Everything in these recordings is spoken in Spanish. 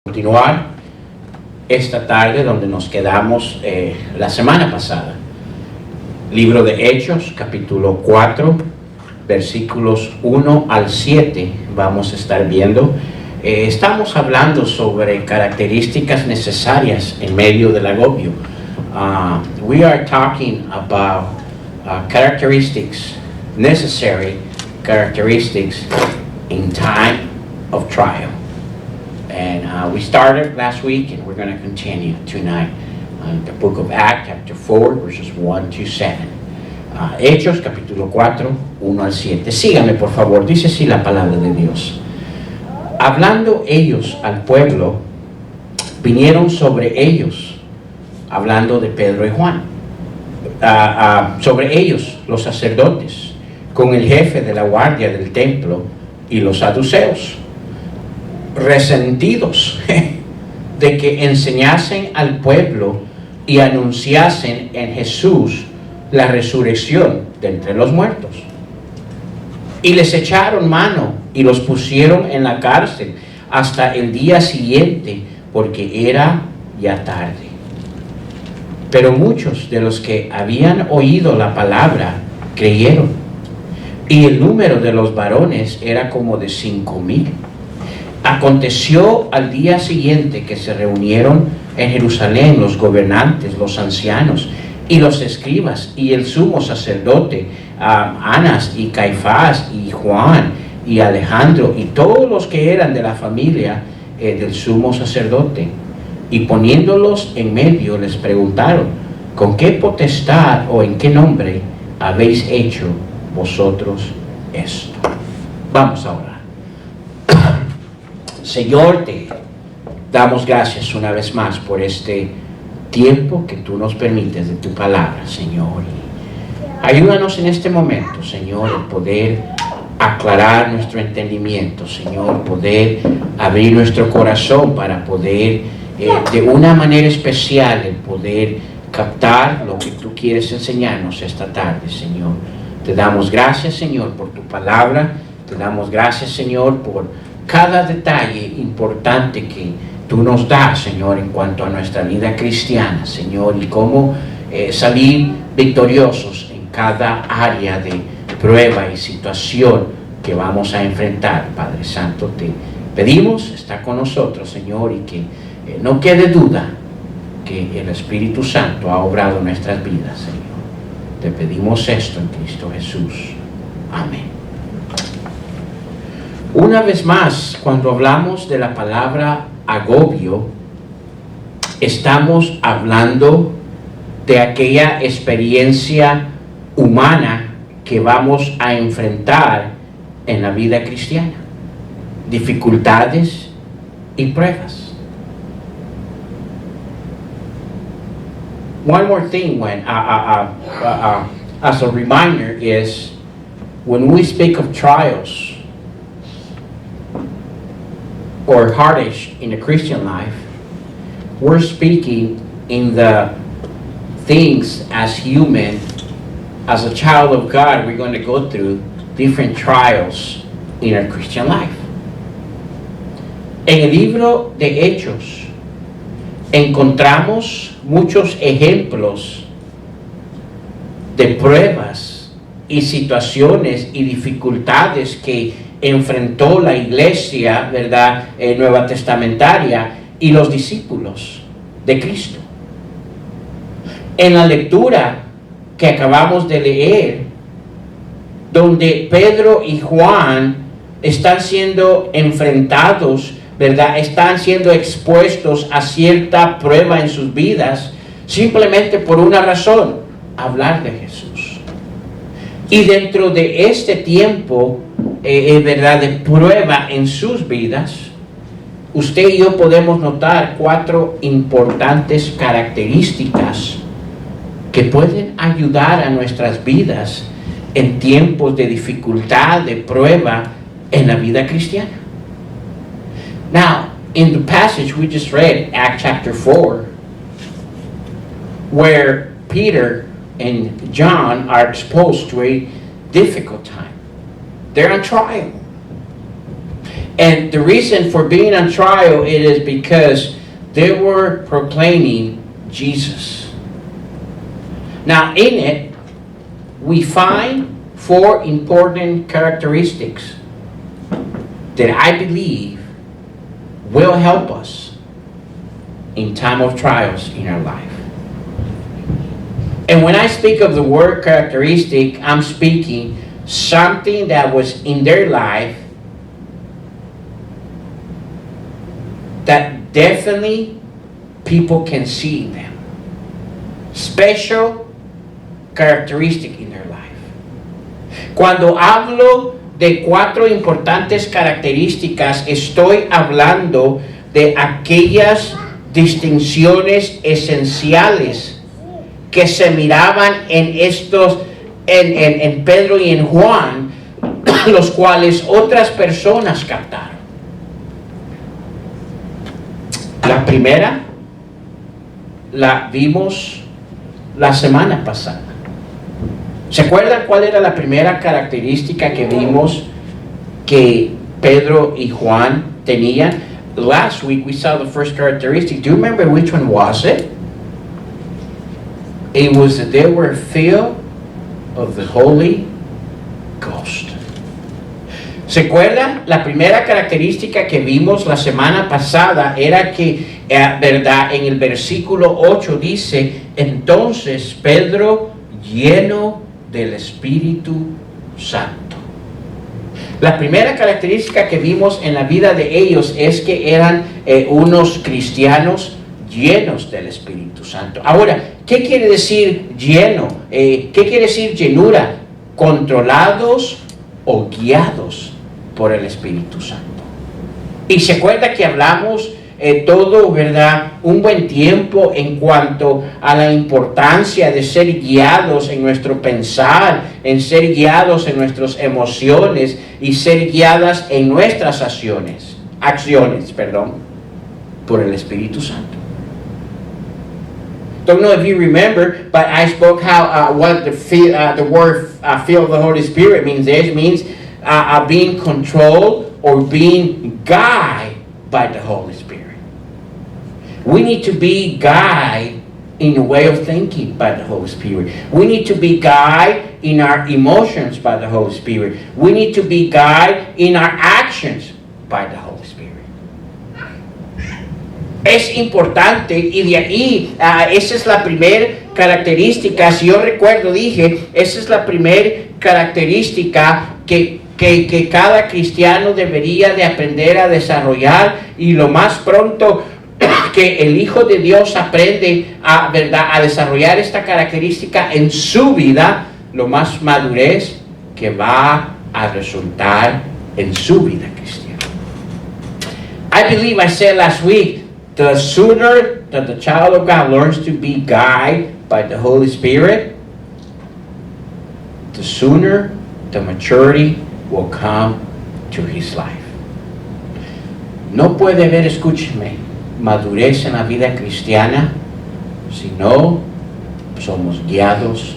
Continuar esta tarde donde nos quedamos la semana pasada. Libro de Hechos, capítulo 4, versículos 1 al 7, vamos a estar viendo. Estamos hablando sobre características necesarias en medio del agobio. We are talking about necessary characteristics in time of trial. And we started last week, and we're going to continue tonight on the book of Acts, chapter 4, verses 1 to 7. Hechos, capítulo 4, 1 al 7. Síganme, por favor. Dice así la palabra de Dios. Hablando ellos al pueblo, vinieron sobre ellos, hablando de Pedro y Juan, sobre ellos, los sacerdotes, con el jefe de la guardia del templo y los saduceos, resentidos de que enseñasen al pueblo y anunciasen en Jesús la resurrección de entre los muertos. Y les echaron mano y los pusieron en la cárcel hasta el día siguiente, porque era ya tarde. Pero muchos de los que habían oído la palabra creyeron, y el número de los varones era como de 5,000. Aconteció al día siguiente que se reunieron en Jerusalén los gobernantes, los ancianos y los escribas y el sumo sacerdote, Anás y Caifás y Juan y Alejandro y todos los que eran de la familia del sumo sacerdote. Y poniéndolos en medio les preguntaron: ¿con qué potestad o en qué nombre habéis hecho vosotros esto? Vamos a orar. Señor, te damos gracias una vez más por este tiempo que tú nos permites de tu palabra, Señor. Ayúdanos en este momento, Señor, el poder aclarar nuestro entendimiento, Señor, poder abrir nuestro corazón para poder, de una manera especial, el poder captar lo que tú quieres enseñarnos esta tarde, Señor. Te damos gracias, Señor, por tu palabra. Te damos gracias, Señor, por cada detalle importante que tú nos das, Señor, en cuanto a nuestra vida cristiana, Señor, y cómo salir victoriosos en cada área de prueba y situación que vamos a enfrentar. Padre Santo, te pedimos, está con nosotros, Señor, y que no quede duda que el Espíritu Santo ha obrado en nuestras vidas, Señor. Te pedimos esto en Cristo Jesús. Amén. Una vez más, cuando hablamos de la palabra agobio, estamos hablando de aquella experiencia humana que vamos a enfrentar en la vida cristiana, dificultades y pruebas. One more thing as a reminder is, when we speak of trials or hardship in the Christian life, we're speaking in the things as human, as a child of God, we're going to go through different trials in our Christian life. En el libro de Hechos encontramos muchos ejemplos de pruebas y situaciones y dificultades que enfrentó la iglesia, ¿verdad?, nueva testamentaria y los discípulos de Cristo. En la lectura que acabamos de leer, donde Pedro y Juan están siendo enfrentados, ¿verdad?, están siendo expuestos a cierta prueba en sus vidas, simplemente por una razón: hablar de Jesús. Y dentro de este tiempo, ¿verdad?, de prueba en sus vidas, usted y yo podemos notar 4 importantes características que pueden ayudar a nuestras vidas en tiempos de dificultad, de prueba en la vida cristiana. Now, in the passage we just read, Acts chapter 4, where Peter and John are exposed to a difficult time. They're on trial. And the reason for being on trial, it is because they were proclaiming Jesus. Now in it, we find 4 important characteristics that I believe will help us in time of trials in our life. And when I speak of the word characteristic, I'm speaking something that was in their life that definitely people can see in them. Special characteristic in their life. Cuando hablo de 4 importantes características, estoy hablando de aquellas distinciones esenciales que se miraban en Pedro y en Juan, los cuales otras personas captaron. La primera la vimos la semana pasada. ¿Se acuerdan cuál era la primera característica que vimos que Pedro y Juan tenían? Last week we saw the first characteristic. Do you remember which one was it? It was that they were filled of the Holy Ghost. ¿Se acuerdan? La primera característica que vimos la semana pasada era que, verdad, en el versículo 8 dice, entonces Pedro lleno del Espíritu Santo. La primera característica que vimos en la vida de ellos es que eran unos cristianos llenos del Espíritu Santo. Ahora, ¿qué quiere decir lleno? ¿Qué quiere decir llenura? Controlados o guiados por el Espíritu Santo. Y se acuerda que hablamos todo, ¿verdad? Un buen tiempo en cuanto a la importancia de ser guiados en nuestro pensar, en ser guiados en nuestras emociones y ser guiadas en nuestras acciones, por el Espíritu Santo. Don't know if you remember, but I spoke how what the word "feel of the Holy Spirit" means. It means being controlled or being guided by the Holy Spirit. We need to be guided in the way of thinking by the Holy Spirit. We need to be guided in our emotions by the Holy Spirit. We need to be guided in our actions by the Holy Spirit. Es importante y de ahí, esa es la primera característica. Si yo recuerdo, dije, esa es la primera característica que cada cristiano debería de aprender a desarrollar, y lo más pronto que el Hijo de Dios aprende a desarrollar esta característica en su vida, lo más madurez que va a resultar en su vida cristiana. I believe I said last week, the sooner that the child of God learns to be guided by the Holy Spirit, the sooner the maturity will come to his life. No puede haber, escúcheme, madurez en la vida cristiana si no somos guiados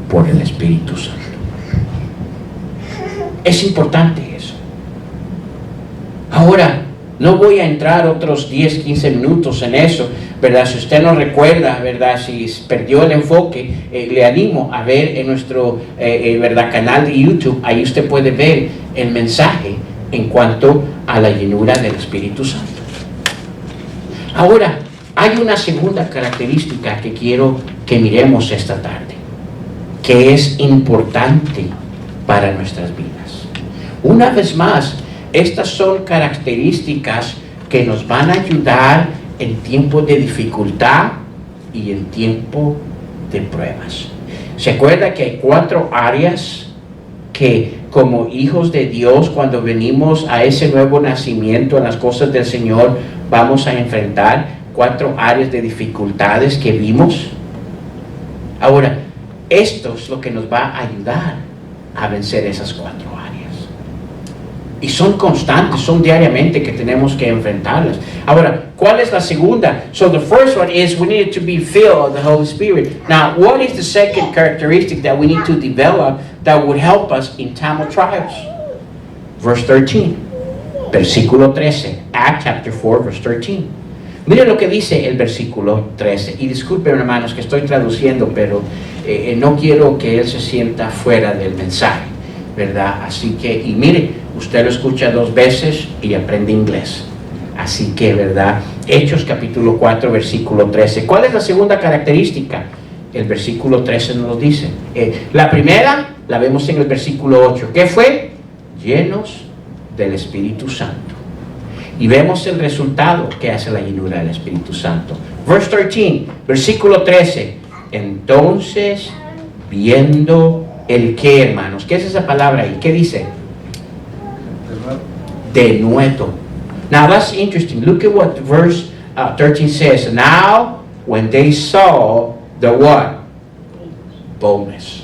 por el Espíritu Santo. Es importante eso. Ahora, no voy a entrar otros 10, 15 minutos en eso, ¿verdad? Si usted no recuerda, ¿verdad? Si perdió el enfoque, le animo a ver en nuestro canal de YouTube. Ahí usted puede ver el mensaje en cuanto a la llenura del Espíritu Santo. Ahora, hay una segunda característica que quiero que miremos esta tarde, que es importante para nuestras vidas. Una vez más, estas son características que nos van a ayudar en tiempo de dificultad y en tiempo de pruebas. ¿Se acuerda que hay 4 áreas que como hijos de Dios, cuando venimos a ese nuevo nacimiento en las cosas del Señor, vamos a enfrentar 4 áreas de dificultades que vimos? Ahora, esto es lo que nos va a ayudar a vencer esas 4 áreas. Y son constantes, son diariamente que tenemos que enfrentarlas. Ahora, ¿cuál es la segunda? So the first one is we need to be filled of the Holy Spirit. Now, what is the second characteristic that we need to develop that would help us in time of trials? Verse 13. Versículo 13. Acts chapter 4, verse 13. Miren lo que dice el versículo 13. Y disculpen, hermanos, que estoy traduciendo, pero no quiero que él se sienta fuera del mensaje, ¿verdad? Así que, y mire, usted lo escucha 2 veces y aprende inglés. Así que, ¿verdad? Hechos capítulo 4, versículo 13. ¿Cuál es la segunda característica? El versículo 13 nos lo dice. La primera la vemos en el versículo 8. ¿Qué fue? Llenos del Espíritu Santo. Y vemos el resultado que hace la llenura del Espíritu Santo. Verse 13, versículo 13. Entonces, viendo el qué, hermanos. ¿Qué es esa palabra ahí? ¿Qué dice? Denuedo. Now that's interesting. Look at what verse 13 says. Now, when they saw the what? Boldness.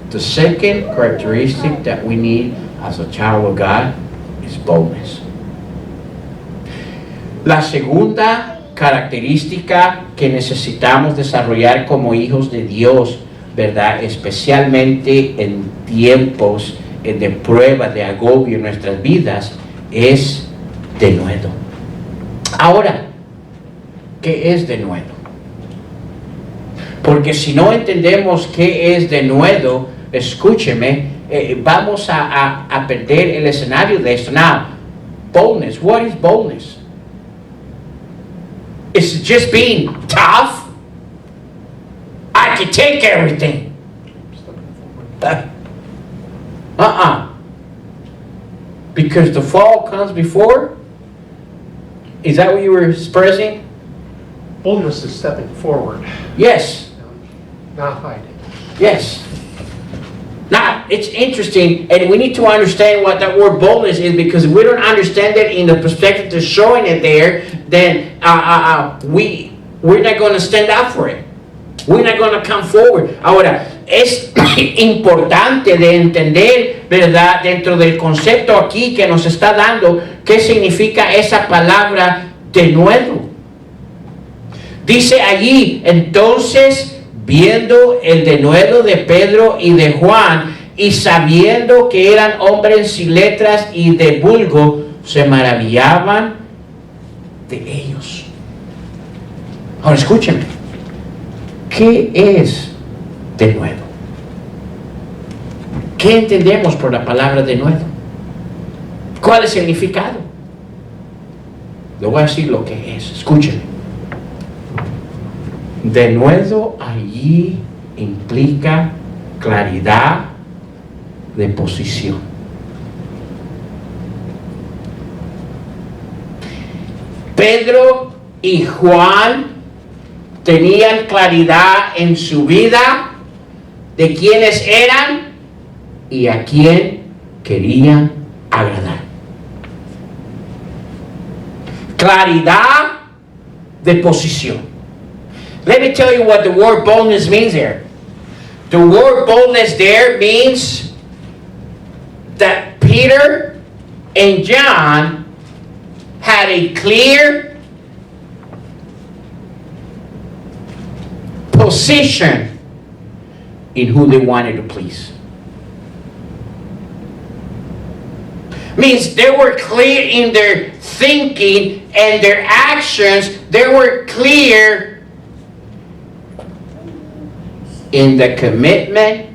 The second characteristic that we need as a child of God is boldness. La segunda característica que necesitamos desarrollar como hijos de Dios, ¿verdad? Especialmente en tiempos de prueba, de agobio en nuestras vidas, es denuedo. Ahora, ¿qué es denuedo? Porque si no entendemos qué es denuedo, escúcheme, vamos a perder el escenario de esto. Now, boldness. What is boldness? It's just being tough. I can take everything. Because the fall comes before? Is that what you were expressing? Boldness is stepping forward, Yes. not hiding. Yes. Now, it's interesting, and we need to understand what that word boldness is, because if we don't understand it in the perspective of showing it there, then we're not going to stand up for it. We're not going to come forward. Ahora, es importante de entender, ¿verdad?, dentro del concepto aquí que nos está dando, qué significa esa palabra denuedo. Dice allí, entonces, viendo el denuedo de Pedro y de Juan, y sabiendo que eran hombres sin letras y de vulgo, se maravillaban de ellos. Ahora escúchenme, ¿qué es denuedo? ¿Qué entendemos por la palabra denuedo? ¿Cuál es el significado? Le voy a decir lo que es, escúchenme. Denuedo allí implica claridad de posición. Pedro y Juan tenían claridad en su vida de quiénes eran y a quién querían agradar. Claridad de posición. Let me tell you what the word boldness means there. The word boldness there means that Peter and John had a clear position in who they wanted to please. Means they were clear in their thinking and their actions. They were clear in the commitment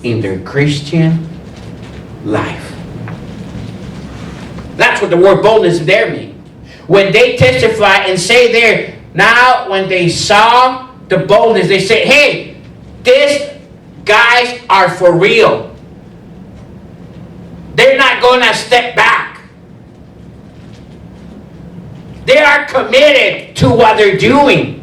in their Christian life. That's what the word boldness there means. When they testify and say there, now when they saw the boldness, they say, hey, these guys are for real. They're not going to step back. They are committed to what they're doing.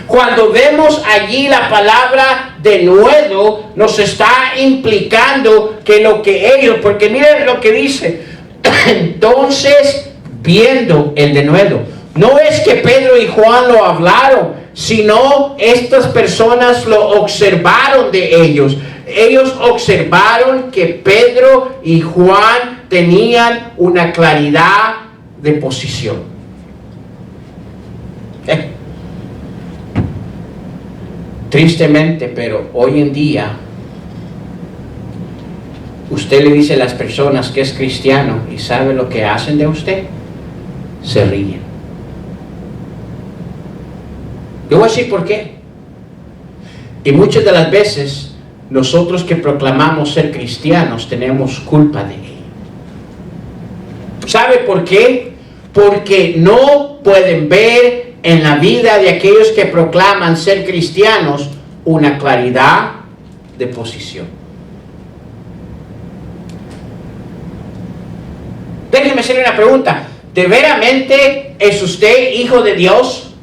Cuando vemos allí la palabra denuedo, nos está implicando que lo que ellos, porque miren lo que dice, entonces viendo el denuedo, no es que Pedro y Juan lo hablaron, sino estas personas lo observaron de ellos. Ellos observaron que Pedro y Juan tenían una claridad de posición. Tristemente, pero hoy en día usted le dice a las personas que es cristiano y sabe lo que hacen de usted, se ríen. Yo voy a decir por qué. Y muchas de las veces nosotros que proclamamos ser cristianos tenemos culpa de ello. ¿Sabe por qué? Porque no pueden ver en la vida de aquellos que proclaman ser cristianos una claridad de posición. Déjeme hacerle una pregunta. ¿De veramente es usted hijo de Dios?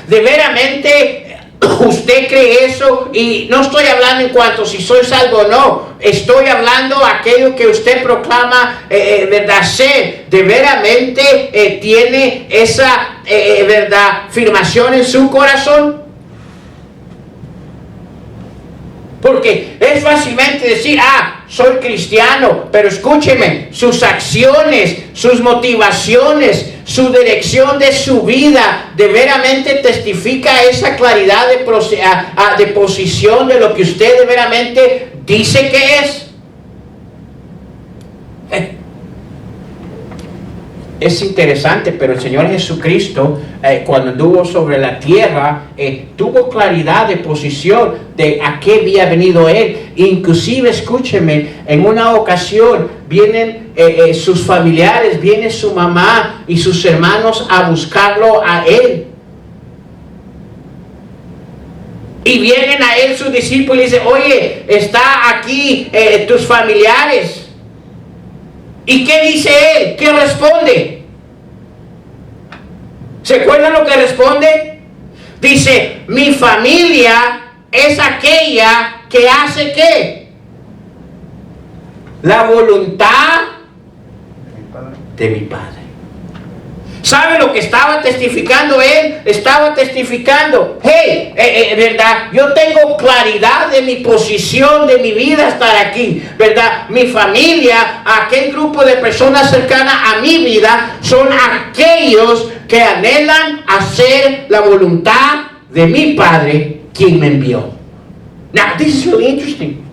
¿De veramente usted cree eso? Y no estoy hablando en cuanto si soy salvo o no. Estoy hablando aquello que usted proclama, verdad, ser. ¿De veramente tiene esa, verdad, afirmación en su corazón? Porque es fácilmente decir, soy cristiano, pero escúcheme, sus acciones, sus motivaciones, su dirección de su vida, de veramente testifica esa claridad de posición de lo que usted de veramente dice que es. Es interesante, pero el Señor Jesucristo, cuando anduvo sobre la tierra, tuvo claridad de posición de a qué había venido Él. Inclusive, escúcheme, en una ocasión vienen sus familiares, viene su mamá y sus hermanos a buscarlo a Él. Y vienen a Él sus discípulos y dicen, oye, está aquí tus familiares. ¿Y qué dice Él? ¿Qué responde? ¿Se acuerdan lo que responde? Dice, mi familia es aquella que hace ¿qué? La voluntad de mi Padre. ¿Sabe lo que estaba testificando Él? Estaba testificando, hey, verdad, yo tengo claridad de mi posición, de mi vida estar aquí, verdad, mi familia, aquel grupo de personas cercanas a mi vida, son aquellos que anhelan hacer la voluntad de mi Padre, quien me envió. Now, this is really interesting.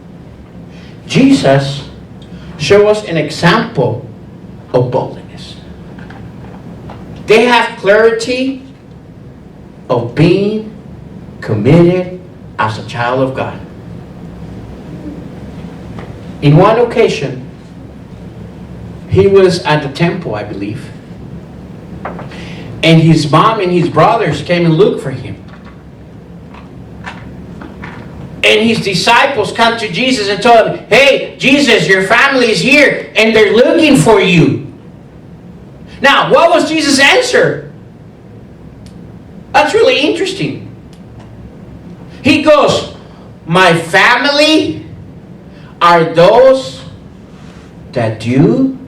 Jesus showed us an example of boldness. They have clarity of being committed as a child of God. In one occasion, he was at the temple, I believe, and his mom and his brothers came and looked for him. And his disciples come to Jesus and told him, hey, Jesus, your family is here and they're looking for you. Now, what was Jesus' answer? That's really interesting. He goes, my family are those that do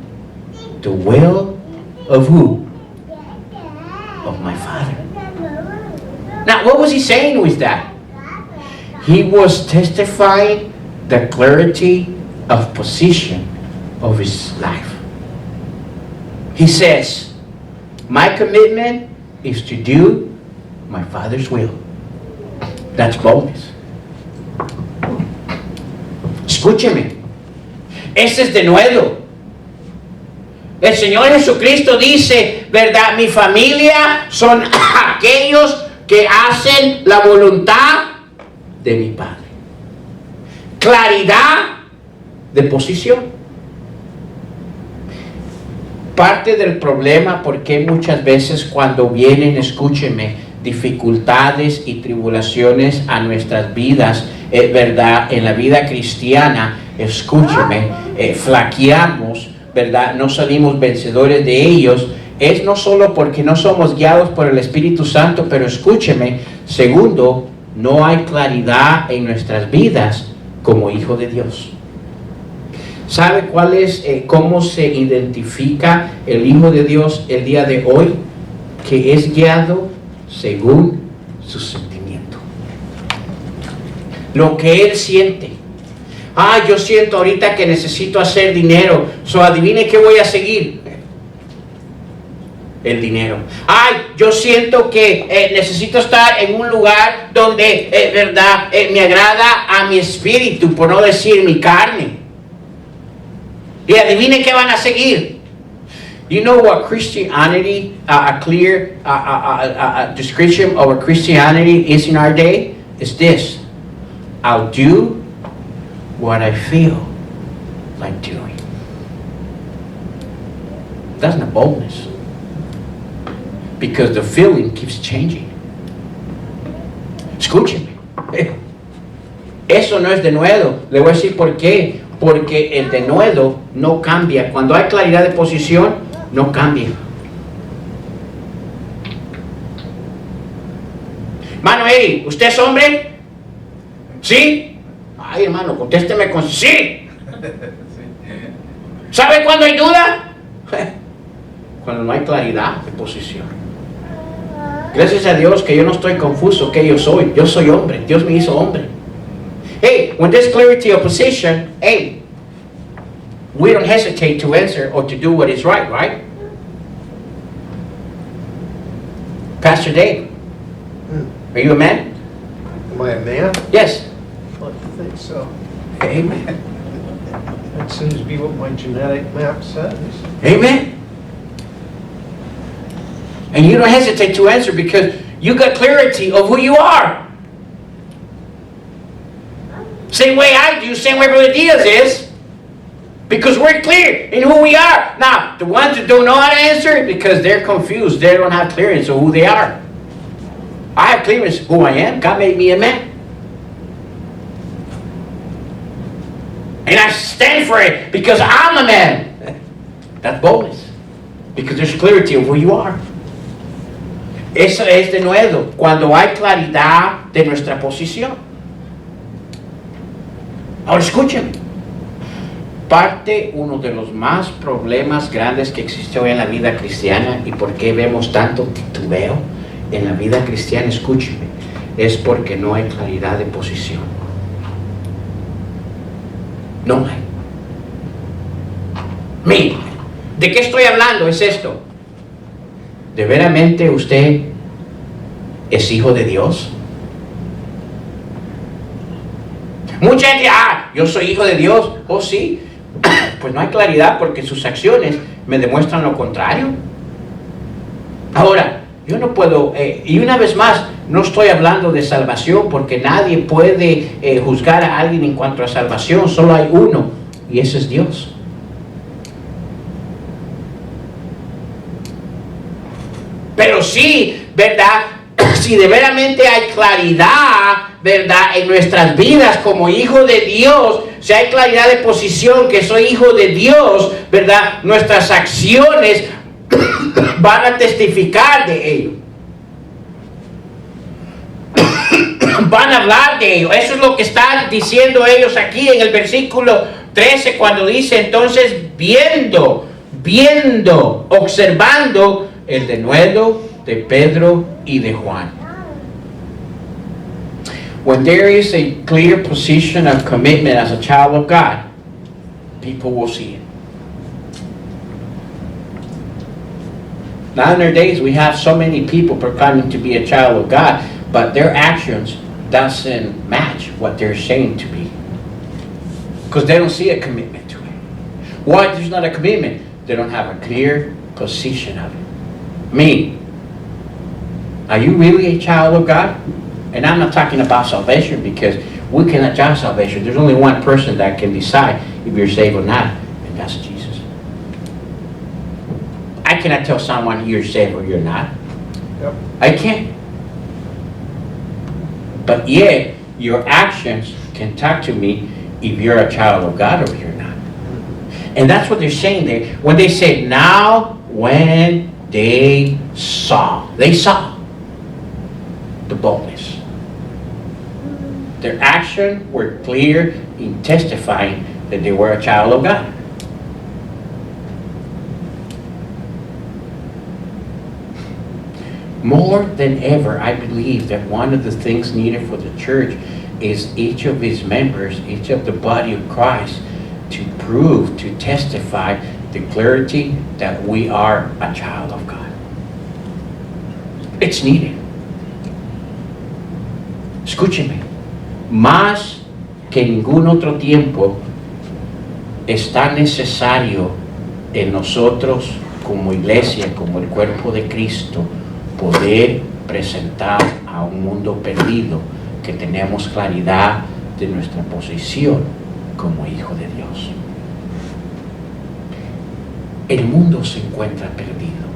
the will of who? Of my Father. Now, what was he saying with that? He was testifying the clarity of position of his life. He says, my commitment is to do my Father's will. That's boldness. Escúcheme. Ese es de nuevo. El Señor Jesucristo dice, ¿verdad? Mi familia son aquellos que hacen la voluntad de mi Padre. Claridad de posición. Parte del problema, porque muchas veces cuando vienen, escúcheme, dificultades y tribulaciones a nuestras vidas, verdad, en la vida cristiana, escúcheme, flaqueamos, verdad, no salimos vencedores de ellos, es no solo porque no somos guiados por el Espíritu Santo, pero escúcheme, segundo, no hay claridad en nuestras vidas como hijo de Dios. ¿Sabe cuál es, cómo se identifica el Hijo de Dios el día de hoy? Que es guiado según su sentimiento. Lo que él siente. Yo siento ahorita que necesito hacer dinero. Adivine qué voy a seguir. El dinero. Ay, yo siento que necesito estar en un lugar donde, verdad, me agrada a mi espíritu, por no decir mi carne. Y adivine qué van a seguir. You know what Christianity, a clear description of what Christianity is in our day? Is this. I'll do what I feel like doing. That's not boldness. Because the feeling keeps changing. Escúcheme. Eso no es denuedo. Le voy a decir por qué. Porque el denuedo no cambia. Cuando hay claridad de posición, no cambia. Hermano Eri, ¿usted es hombre? ¿Sí? Ay, hermano, contésteme con sí. ¿Sabe cuándo hay duda? Cuando no hay claridad de posición. Gracias a Dios que yo no estoy confuso que yo soy hombre, Dios me hizo hombre. Hey, when there's clarity of position, hey, we don't hesitate to answer or to do what is right? Pastor Dave, are you a man? Am I a man? Yes. I think so. Amen. That seems to be what my genetic map says. Amen. And you don't hesitate to answer because you got clarity of who you are. Same way I do, same way Brother Diaz is. Because we're clear in who we are. Now, the ones that don't know how to answer, because they're confused. They don't have clearance of who they are. I have clearance of who I am. God made me a man. And I stand for it because I'm a man. That's boldness. Because there's clarity of who you are. Eso es denuedo, cuando hay claridad de nuestra posición. Ahora escuchen. Uno de los más problemas grandes que existe hoy en la vida cristiana y por qué vemos tanto titubeo en la vida cristiana, escúcheme, es porque no hay claridad de posición. No hay. Mire, ¿de qué estoy hablando? Es esto. ¿De veramente usted es hijo de Dios? Mucha gente, yo soy hijo de Dios. Oh, sí. Pues no hay claridad porque sus acciones me demuestran lo contrario. Ahora, yo no puedo, y una vez más, no estoy hablando de salvación porque nadie puede juzgar a alguien en cuanto a salvación. Solo hay uno y ese es Dios. Pero sí, ¿verdad? Si de veramente hay claridad, ¿verdad? En nuestras vidas como hijo de Dios, si hay claridad de posición que soy hijo de Dios, ¿verdad? Nuestras acciones van a testificar de ello. Van a hablar de ello. Eso es lo que están diciendo ellos aquí en el versículo 13 cuando dice entonces viendo, observando el denuedo de Pedro y de Juan. When there is a clear position of commitment as a child of God, people will see it. Nowadays we have so many people proclaiming to be a child of God, but their actions doesn't match what they're saying to be. Because they don't see a commitment to it. Why there's not a commitment? They don't have a clear position of it. Me, are you really a child of God? And I'm not talking about salvation because we cannot judge salvation. There's only one person that can decide if you're saved or not, and that's Jesus. I cannot tell someone you're saved or you're not. Yep. I can't. But yet, your actions can talk to me if you're a child of God or you're not. And that's what they're saying there. When they say, now when they saw the boldness. Their actions were clear in testifying that they were a child of God. More than ever, I believe that one of the things needed for the church is each of its members, each of the body of Christ, to prove, to testify the clarity that we are a child of God. It's needed. Escúcheme, más que ningún otro tiempo está necesario en nosotros como iglesia, como el cuerpo de Cristo, poder presentar a un mundo perdido que tenemos claridad de nuestra posición como hijo de Dios. El mundo se encuentra perdido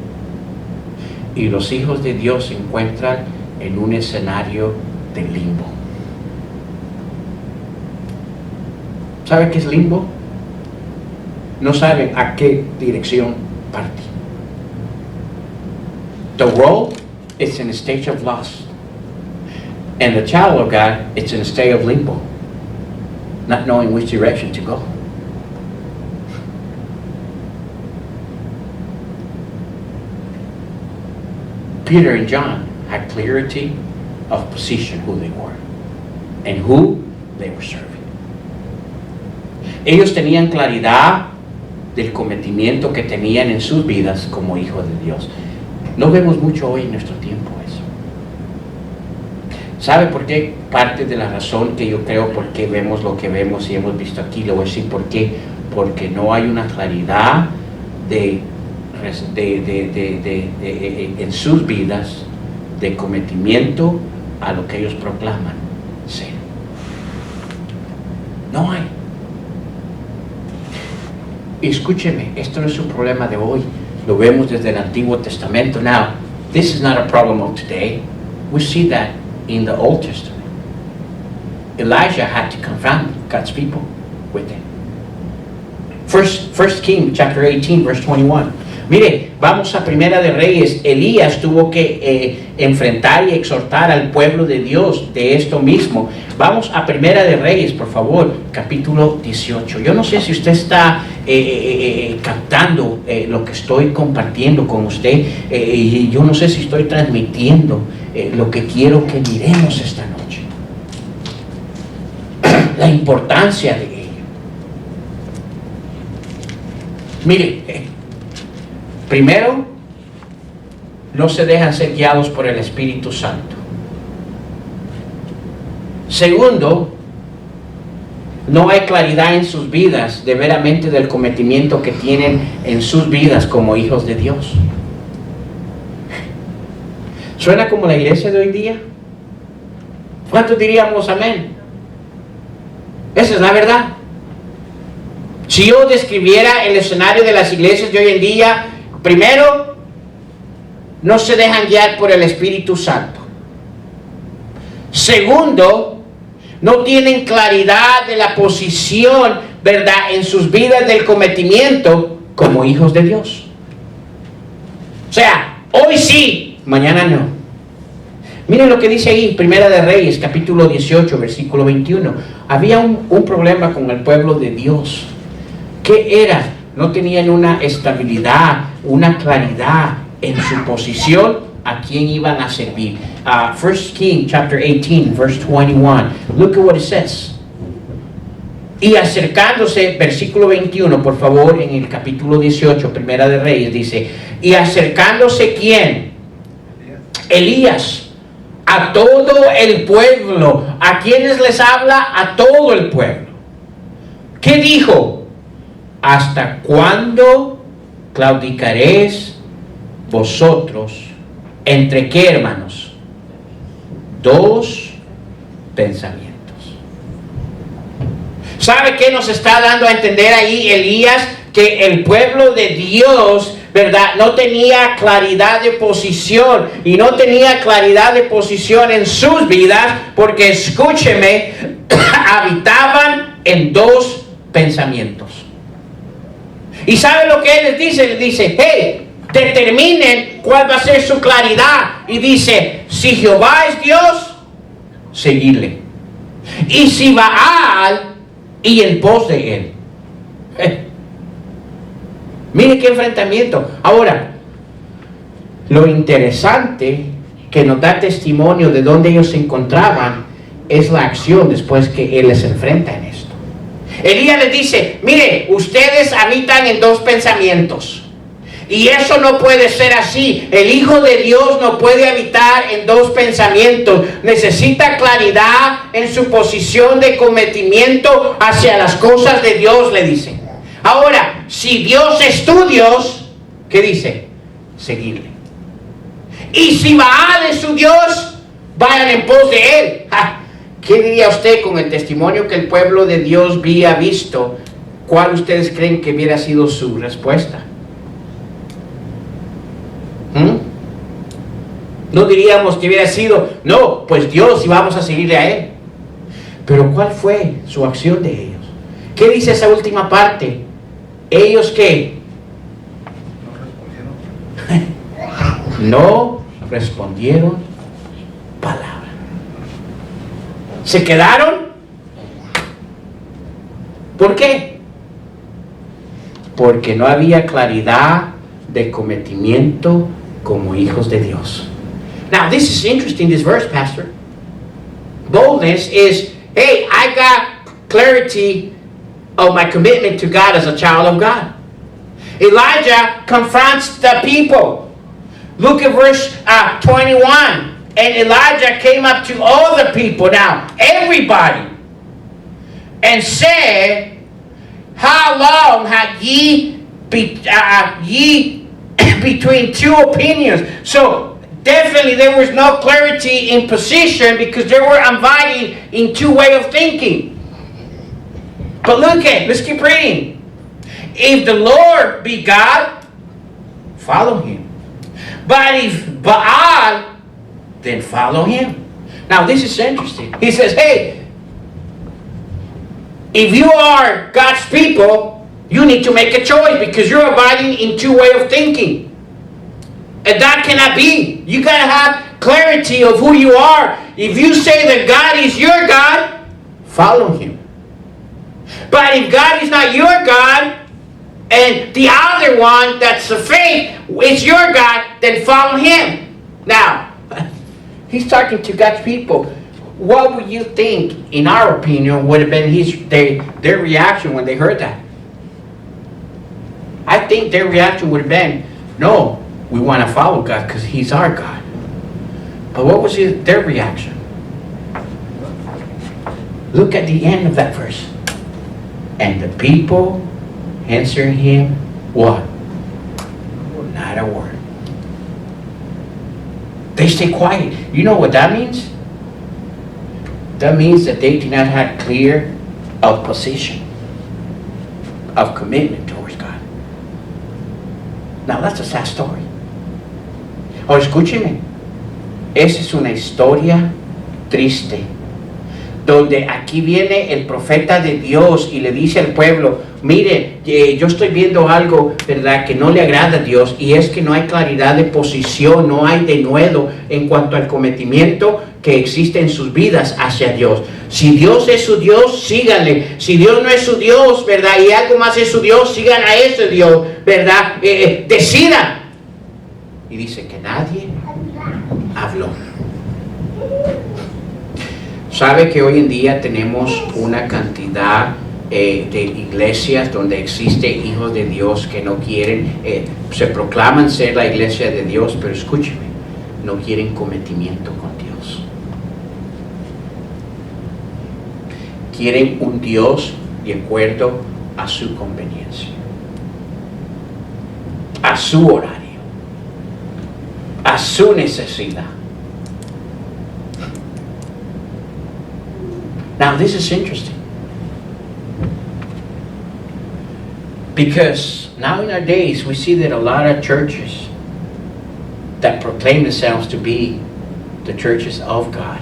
y los hijos de Dios se encuentran en un escenario de limbo. ¿Sabe qué es limbo? No saben a qué dirección partir. The world is in a state of loss, and the child of God is in a state of limbo, not knowing which direction to go. Peter and John had clarity of position, who they were and who they were serving. Ellos tenían claridad del cometimiento que tenían en sus vidas como hijos de Dios. No vemos mucho hoy en nuestro tiempo eso. ¿Sabe por qué? Parte de la razón que yo creo por qué vemos lo que vemos y hemos visto aquí, le voy a decir por qué. Porque no hay una claridad en sus vidas de cometimiento a lo que ellos proclaman ser. No hay. Escúcheme, esto no es un problema de hoy, lo vemos desde el Antiguo Testamento. Now, this is not a problem of today. We see that in the Old Testament. Elijah had to confront God's people with it. First King chapter 18 verse 21. Mire, vamos a Primera de Reyes. Elías tuvo que enfrentar y exhortar al pueblo de Dios de esto mismo. Vamos a Primera de Reyes, por favor, capítulo 18. Yo no sé si usted está captando lo que estoy compartiendo con usted. Y yo no sé si estoy transmitiendo lo que quiero que miremos esta noche. La importancia de ello. Mire, primero, no se dejan ser guiados por el Espíritu Santo. Segundo, no hay claridad en sus vidas de veramente del cometimiento que tienen en sus vidas como hijos de Dios. ¿Suena como la iglesia de hoy día? ¿Cuántos diríamos amén? Esa es la verdad. Si yo describiera el escenario de las iglesias de hoy en día, primero, no se dejan guiar por el Espíritu Santo. Segundo, no tienen claridad de la posición, ¿verdad?, en sus vidas del cometimiento como hijos de Dios. O sea, hoy sí, mañana no. Miren lo que dice ahí, Primera de Reyes, capítulo 18, versículo 21. Había un problema con el pueblo de Dios. ¿Qué era? No tenían una estabilidad, una claridad en su posición a quién iban a servir. First King chapter 18 verse 21. Look at what it says. Y acercándose, versículo 21, por favor, en el capítulo 18, Primera de Reyes, dice, y acercándose ¿quién? Elías, a todo el pueblo. ¿A quiénes les habla? A todo el pueblo. ¿Qué dijo? ¿Hasta cuándo claudicaréis vosotros? ¿Entre qué, hermanos? Dos pensamientos. ¿Sabe qué nos está dando a entender ahí Elías? Que el pueblo de Dios, ¿verdad?, no tenía claridad de posición, y no tenía claridad de posición en sus vidas, porque escúcheme, habitaban en dos pensamientos. ¿Y sabe lo que él les dice? Les dice, hey, determinen cuál va a ser su claridad. Y dice, si Jehová es Dios, seguidle. Y si Baal, y en pos de él. Mire qué enfrentamiento. Ahora, lo interesante que nos da testimonio de dónde ellos se encontraban es la acción después que él les enfrenta en esto. Elías les dice, mire, ustedes habitan en dos pensamientos. Y eso no puede ser así. El Hijo de Dios no puede habitar en dos pensamientos. Necesita claridad en su posición de cometimiento hacia las cosas de Dios, le dice. Ahora, si Dios es tu Dios, ¿qué dice? Seguirle. Y si Baal es su Dios, vayan en pos de él. ¿Qué diría usted con el testimonio que el pueblo de Dios había visto? ¿Cuál ustedes creen que hubiera sido su respuesta? No diríamos que hubiera sido, no, pues Dios y vamos a seguirle a él. Pero ¿cuál fue su acción de ellos? ¿Qué dice esa última parte? ¿Ellos qué? No respondieron palabra. ¿Se quedaron? ¿Por qué? Porque no había claridad de cometimiento como hijos de Dios. Now, this is interesting, this verse, Pastor. Boldness is, hey, I got clarity of my commitment to God as a child of God. Elijah confronts the people. Look at verse 21. And Elijah came up to all the people, now, everybody, and said, how long have ye between two opinions? So definitely there was no clarity in position because they were inviting in two way of thinking. But look at, let's keep reading. If the Lord be God, follow him. But if Baal, then follow him. Now this is interesting. He says, hey, if you are God's people, you need to make a choice because you're abiding in two way of thinking. And that cannot be. You got to have clarity of who you are. If you say that God is your God, follow him. But if God is not your God, and the other one that's the faith is your God, then follow him. Now, he's talking to God's people. What would you think, in our opinion, would have been their reaction when they heard that? I think their reaction would have been, no, we want to follow God because he's our God. But what was their reaction? Look at the end of that verse. And the people answered him, what? Not a word. They stay quiet. You know what that means? That means that they do not have clear of position, of commitment towards God. Now that's a sad story. Oh, escúcheme. Esa es una historia triste. Donde aquí viene el profeta de Dios y le dice al pueblo, mire, yo estoy viendo algo, ¿verdad?, que no le agrada a Dios, y es que no hay claridad de posición, no hay denuedo en cuanto al cometimiento que existe en sus vidas hacia Dios. Si Dios es su Dios, síganle. Si Dios no es su Dios, ¿verdad?, y algo más es su Dios, sigan a ese Dios, ¿verdad? Decidan. Y dice que nadie habló. Sabe que hoy en día tenemos una cantidad de iglesias donde existen hijos de Dios que no quieren, se proclaman ser la iglesia de Dios, pero escúcheme, no quieren cometimiento con Dios. Quieren un Dios de acuerdo a su conveniencia, a su horario, a su necesidad. Now this is interesting, because now in our days we see that a lot of churches that proclaim themselves to be the churches of God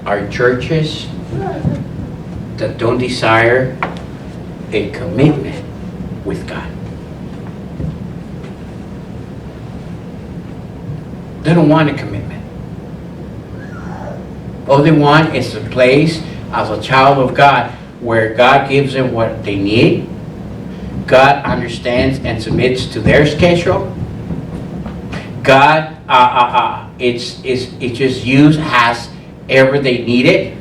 are churches that don't desire a commitment with God. They don't want a commitment. All they want is a place as a child of God where God gives them what they need. God understands and submits to their schedule. God, it's just used as ever they need it.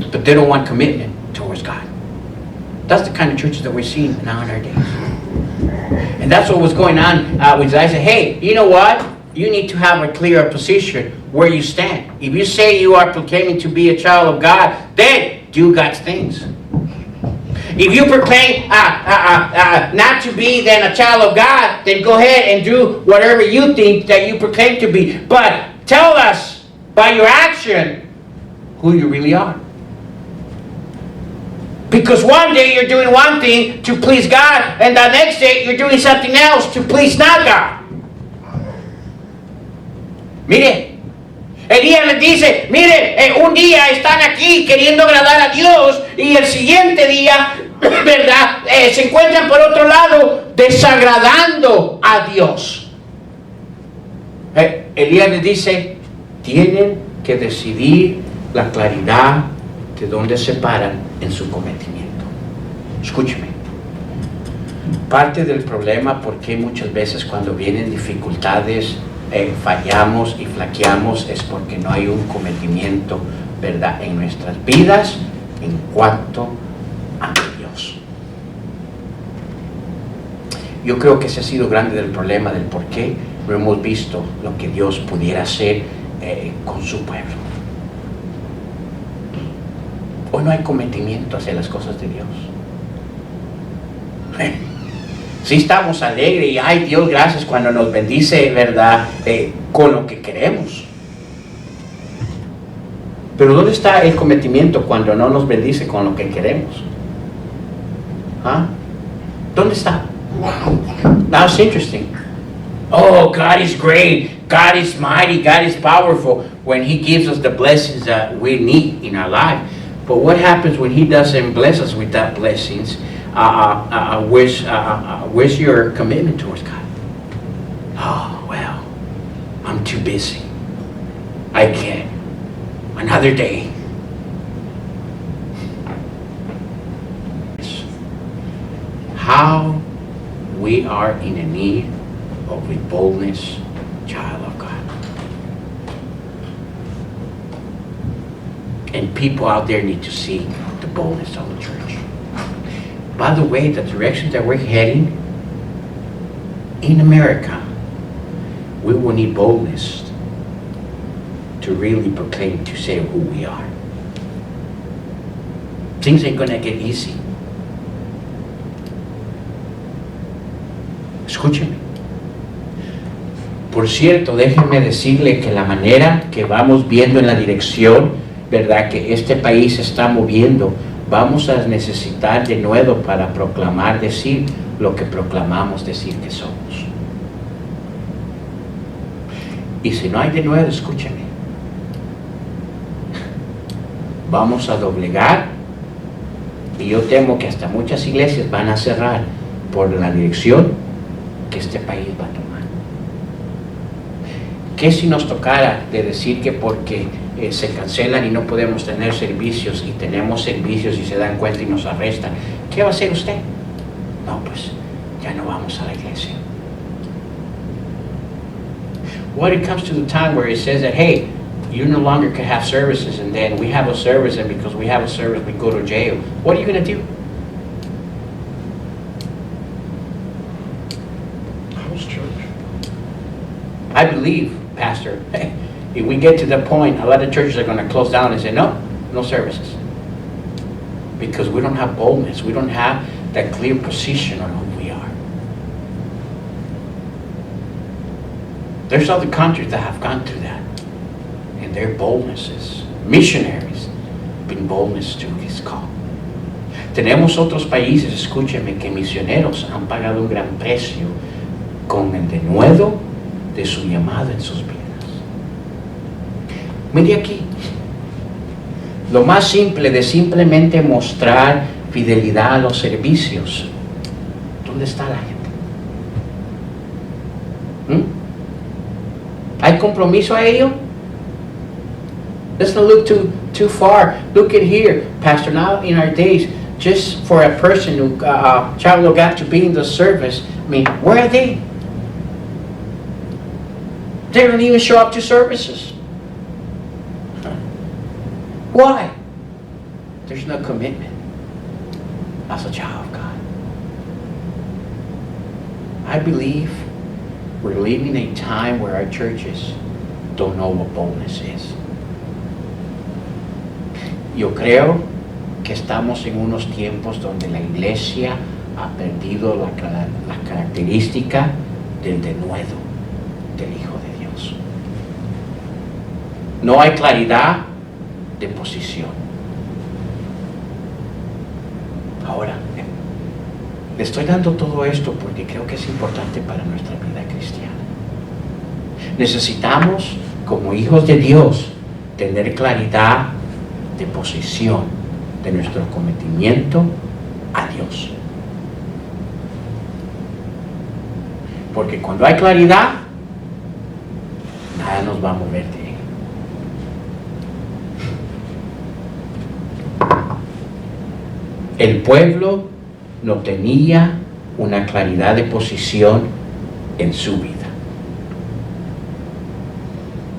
But they don't want commitment towards God. That's the kind of churches that we're seeing now in our days. And that's what was going on with Isaiah. Hey, you know what? You need to have a clear position where you stand. If you say you are proclaiming to be a child of God, then do God's things. If you proclaim not to be then a child of God, then go ahead and do whatever you think that you proclaim to be. But tell us by your action who you really are. Because one day you're doing one thing to please God, and the next day you're doing something else to please not God. Mire, Elías les dice, mire, un día están aquí queriendo agradar a Dios y el siguiente día, ¿verdad? Se encuentran por otro lado desagradando a Dios. Elías les dice, tienen que decidir la claridad de dónde se paran en su cometimiento. Escúcheme. Parte del problema porque muchas veces cuando vienen dificultades fallamos y flaqueamos es porque no hay un cometimiento, ¿verdad?, en nuestras vidas en cuanto a Dios. Yo creo que ese ha sido grande del problema del por qué no hemos visto lo que Dios pudiera hacer con su pueblo. Hoy no hay cometimiento hacia las cosas de Dios. Sí estamos alegres y ay Dios gracias cuando nos bendice, ¿verdad? Con lo que queremos. Pero ¿dónde está el cometimiento cuando no nos bendice con lo que queremos? ¿Ah? ¿Dónde está? Now it's interesting. Oh, God is great. God is mighty. God is powerful when He gives us the blessings that we need in our life. But what happens when He doesn't bless us with that blessings? Where's your commitment towards God? Oh, well, I'm too busy. I can't. Another day. How we are in a need of a boldness, child of God. And people out there need to see the boldness of the church. By the way, the direction that we're heading in America, we will need boldness to really proclaim, to say who we are. Things ain't gonna get easy. Escúcheme. Por cierto, déjenme decirle que la manera que vamos viendo en la dirección, ¿verdad?, que este país se está moviendo, vamos a necesitar de nuevo para proclamar, decir lo que proclamamos decir que somos. Y si no hay de nuevo, escúchame. Vamos a doblegar y yo temo que hasta muchas iglesias van a cerrar por la dirección que este país va a tomar. ¿Qué si nos tocara de decir que porque se cancelan y no podemos tener servicios y tenemos servicios y se dan cuenta y nos arrestan? ¿Qué va a hacer usted? No, pues ya no vamos a la iglesia. What it comes to the time where it says that, hey, you no longer can have services, and then we have a service, and because we have a service we go to jail. What are you going to do? House church. I believe, Pastor, if we get to the point, a lot of churches are going to close down and say, no services. Because we don't have boldness. We don't have that clear position on who we are. There's other countries that have gone through that. And their boldnesses, missionaries, bring boldness to His call. Tenemos otros países, escúcheme, que misioneros han pagado un gran precio con el denuedo de su llamado en sus vidas. Mire aquí, lo más simple de simplemente mostrar fidelidad a los servicios. ¿Dónde está la gente? ¿Hay compromiso a ello? Let's not look too far. Look at here, Pastor. Now in our days, just for a person who child of God to be in the service, I mean, where are they? They don't even show up to services. Why? There's no commitment. as a child of God. I believe we're living a time where our churches don't know what boldness is. Yo creo que estamos en unos tiempos donde la iglesia ha perdido la característica del denuedo del Hijo de Dios. No hay claridad de posición. Ahora, le estoy dando todo esto porque creo que es importante para nuestra vida cristiana. Necesitamos, como hijos de Dios, tener claridad de posición de nuestro cometimiento a Dios. Porque cuando hay claridad, nada nos va a mover de ahí. El pueblo no tenía una claridad de posición en su vida.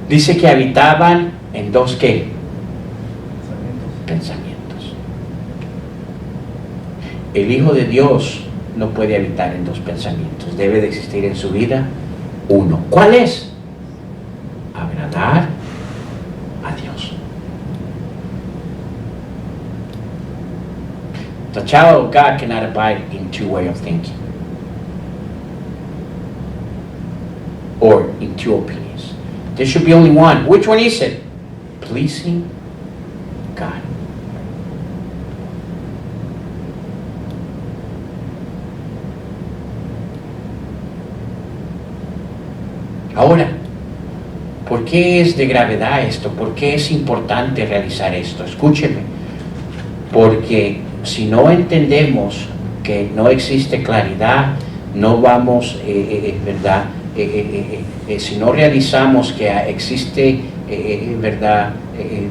Dice que habitaban en dos ¿qué? Pensamientos. El Hijo de Dios no puede habitar en dos pensamientos. Debe de existir en su vida uno. ¿Cuál es? Agradar a Dios. The child of God cannot abide in two ways of thinking, or in two opinions. There should be only one. Which one is it? Pleasing God. Ahora, ¿por qué es de gravedad esto? ¿Por qué es importante realizar esto? Escúcheme, porque si no entendemos que no existe claridad, no vamos, ¿verdad? Si no realizamos que existe, ¿verdad?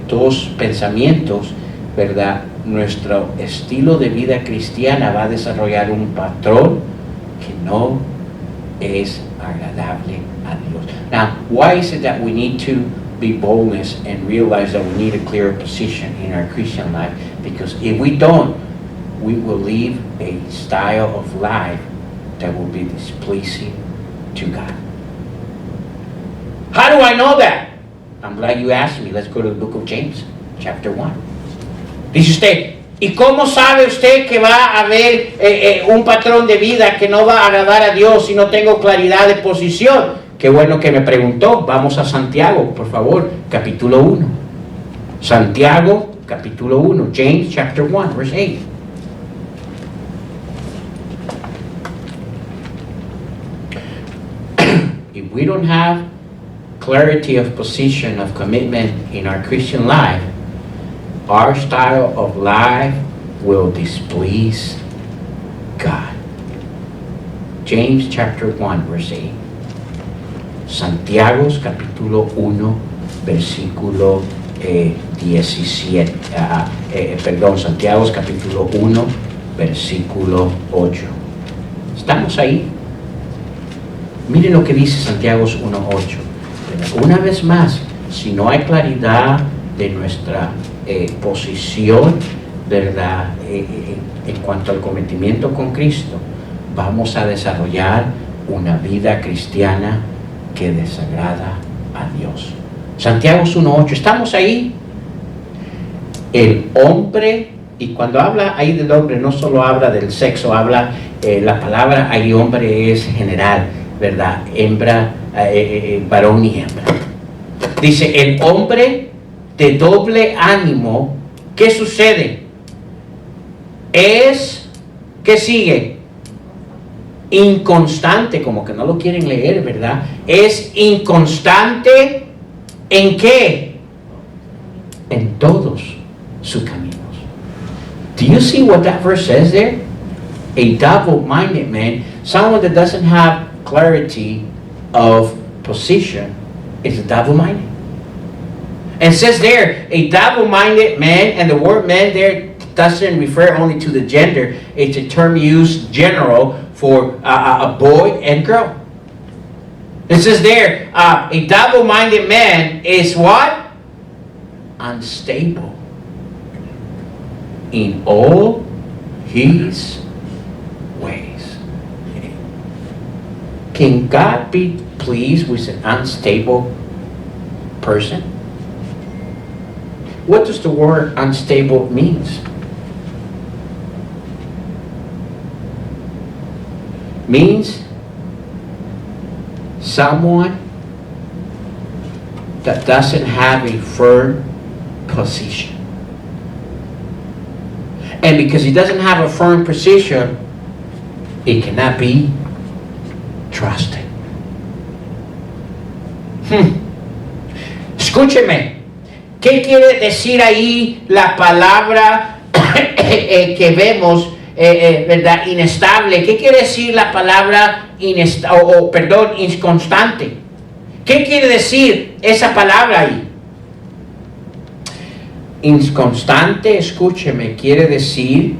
Dos pensamientos, ¿verdad? Nuestro estilo de vida cristiana va a desarrollar un patrón que no es agradable a Dios. Now, why is it that we need to be boldness and realize that we need a clear position in our Christian life? Because if we don't, we will live a style of life that will be displeasing to God. How do I know that? I'm glad you asked me. Let's go to the book of James, chapter 1. Dice usted, ¿y cómo sabe usted que va a haber un patrón de vida que no va a agradar a Dios si no tengo claridad de posición? Qué bueno que me preguntó. Vamos a Santiago, por favor, capítulo 1. Santiago, capítulo 1. James, chapter 1, verse 8. If we don't have clarity of position, of commitment in our Christian life, our style of life will displease God. James chapter 1, verse 8. Santiago capítulo 1, versículo 17. Santiago capítulo 1, versículo 8. ¿Estamos ahí? Miren lo que dice Santiago 1:8. Una vez más, si no hay claridad de nuestra posición, ¿verdad? En cuanto al cometimiento con Cristo, vamos a desarrollar una vida cristiana que desagrada a Dios. Santiago 1:8, ¿estamos ahí? El hombre, y cuando habla ahí del hombre, no solo habla del sexo, habla, la palabra ahí hombre es general, ¿verdad? Hembra, varón y hembra. Dice, el hombre de doble ánimo, ¿qué sucede? Es, ¿qué sigue? Inconstante, como que no lo quieren leer, ¿verdad? Es inconstante, ¿en qué? En todos sus caminos. Do you see what that verse says there? A double-minded man, someone that doesn't have clarity of position, is double-minded. And it says there, a double-minded man, and the word man there doesn't refer only to the gender. It's a term used general for a boy and girl. It says there, a double-minded man is what? Unstable in all His ways. Can God be pleased with an unstable person? What does the word unstable means? Means someone that doesn't have a firm position. And because he doesn't have a firm position, he cannot be trusted. Escúcheme, ¿qué quiere decir ahí la palabra que vemos, verdad, inestable? ¿Qué quiere decir la palabra inconstante? ¿Qué quiere decir esa palabra ahí? Inconstante, escúcheme, quiere decir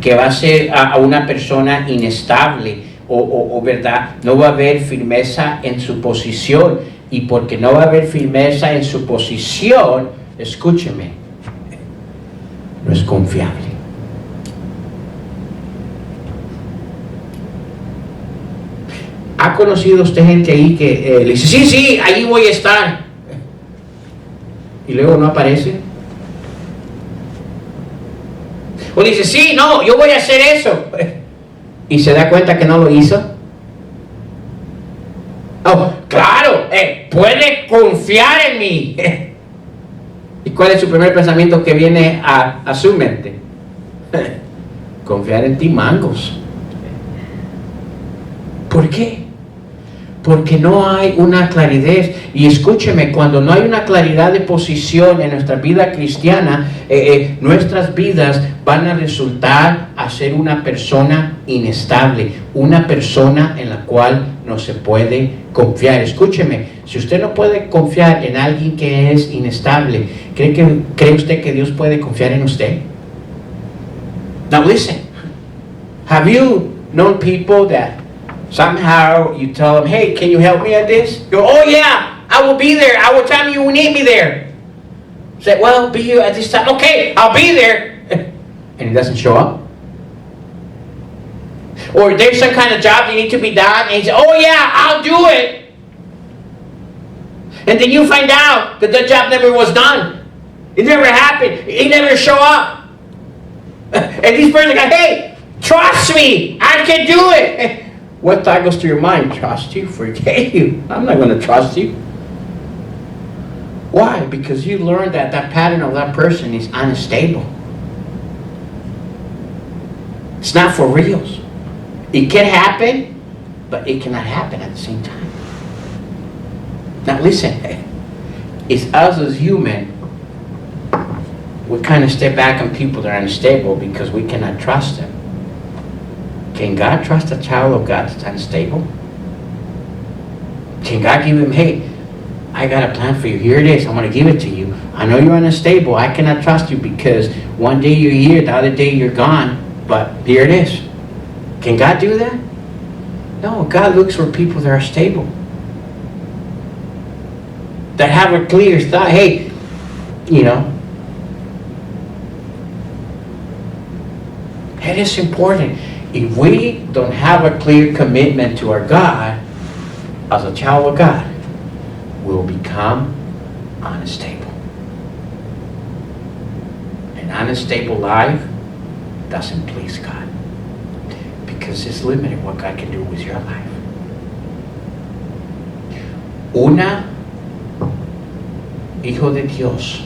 que va a ser a una persona inestable o verdad, no va a haber firmeza en su posición, y porque no va a haber firmeza en su posición, escúcheme, no es confiable. ¿Ha conocido usted gente ahí que le dice, sí, ahí voy a estar, y luego no aparece? O dice, sí, no, yo voy a hacer eso, y se da cuenta que no lo hizo. Oh, claro, puede confiar en mí. ¿Y cuál es su primer pensamiento que viene a su mente? Confiar en ti, mangos. ¿Por qué? Porque no hay una claridad. Y escúcheme, cuando no hay una claridad de posición en nuestra vida cristiana, nuestras vidas van a resultar a ser una persona inestable, una persona en la cual no se puede confiar. Escúcheme, si usted no puede confiar en alguien que es inestable, ¿cree usted que Dios puede confiar en usted? Now listen, have you known people that somehow you tell them, hey, can you help me at this? You go, oh yeah, I will be there. I will tell you when you need me there. Say, well, be here at this time. Okay, I'll be there. And he doesn't show up. Or there's some kind of job that need to be done, and he says, oh yeah, I'll do it. And then you find out that the job never was done. It never happened. He never show up. And these person go, hey, trust me, I can do it. What thought goes through your mind? Trust you? Forget you. I'm not going to trust you. Why? Because you learned that that pattern of that person is unstable. It's not for reals. It can happen, but it cannot happen at the same time. Now listen, it's us as human, we kind of step back on people that are unstable because we cannot trust them. Can God trust a child of God that's unstable? Can God give him, hey, I got a plan for you. Here it is. I'm going to give it to you. I know you're unstable. I cannot trust you because one day you're here, the other day you're gone, but here it is. Can God do that? No, God looks for people that are stable. That have a clear thought. Hey, you know, it is important. If we don't have a clear commitment to our God, as a child of God, we'll become unstable. An unstable life doesn't please God because it's limited what God can do with your life. Una hijo de Dios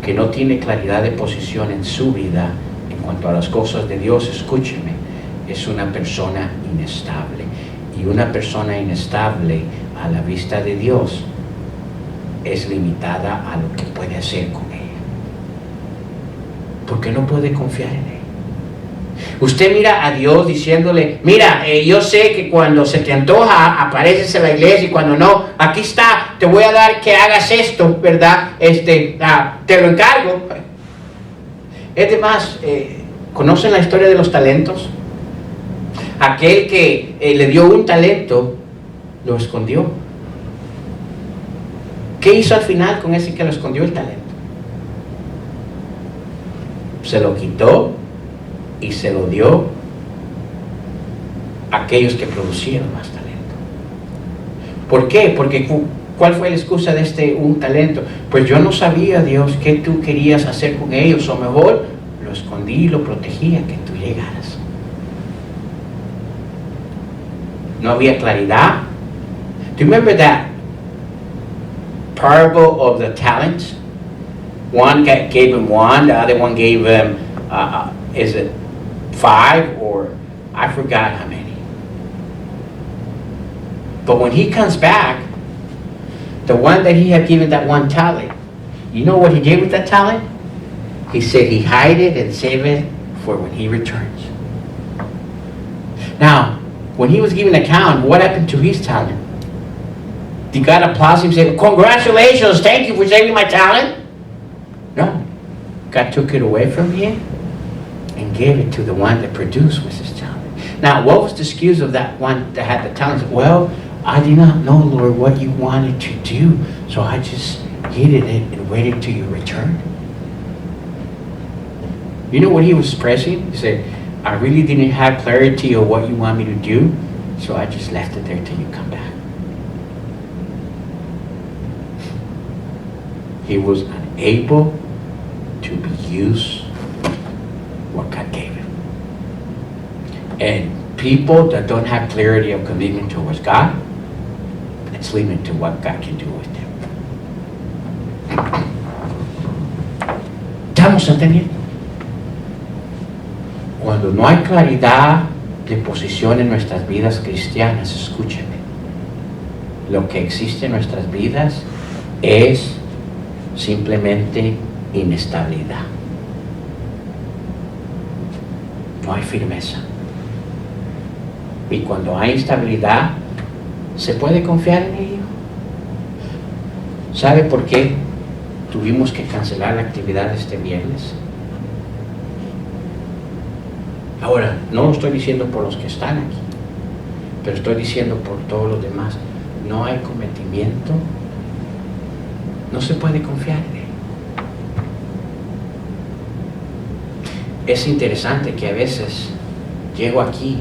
que no tiene claridad de posición en su vida en cuanto a las cosas de Dios, escúcheme, es una persona inestable. Y una persona inestable a la vista de Dios es limitada a lo que puede hacer con ella. Porque no puede confiar en él. Usted mira a Dios diciéndole, mira, yo sé que cuando se te antoja apareces en la iglesia y cuando no, aquí está, te voy a dar que hagas esto, ¿verdad? Te lo encargo. Es demás, ¿conocen la historia de los talentos? Aquel que le dio un talento, lo escondió. ¿Qué hizo al final con ese que lo escondió el talento? Se lo quitó y se lo dio a aquellos que producieron más talento. ¿Por qué? Porque ¿cuál fue la excusa de un talento? Pues yo no sabía, Dios, qué tú querías hacer con ellos, o mejor lo escondí y lo protegía que tú llegaras. No había claridad. Do you remember that parable of the talents? One gave him one, the other one gave him, is it 5 or I forgot how many. But when he comes back, the one that he had given that one talent, you know what he did with that talent? He said he hid it and saved it for when he returns. Now, when he was giving account, what happened to his talent? Did God applaud him and say, congratulations, thank you for saving my talent? No. God took it away from him and gave it to the one that produced with his talent. Now, what was the excuse of that one that had the talent? Well, I did not know, Lord, what you wanted to do, so I just hid it and waited till you returned. You know what he was expressing? He said, I really didn't have clarity of what you want me to do, so I just left it there till you come back. He was unable to use what God gave him. And people that don't have clarity of commitment towards God, it's limited to what God can do with them. ¿Estamos entendiendo? Cuando no hay claridad de posición en nuestras vidas cristianas, escúcheme, lo que existe en nuestras vidas es simplemente inestabilidad. No hay firmeza. Y cuando hay instabilidad, ¿se puede confiar en ello? ¿Sabe por qué tuvimos que cancelar la actividad este viernes? Ahora, no lo estoy diciendo por los que están aquí, pero estoy diciendo por todos los demás. No hay cometimiento, no se puede confiar en él. Es interesante que a veces llego aquí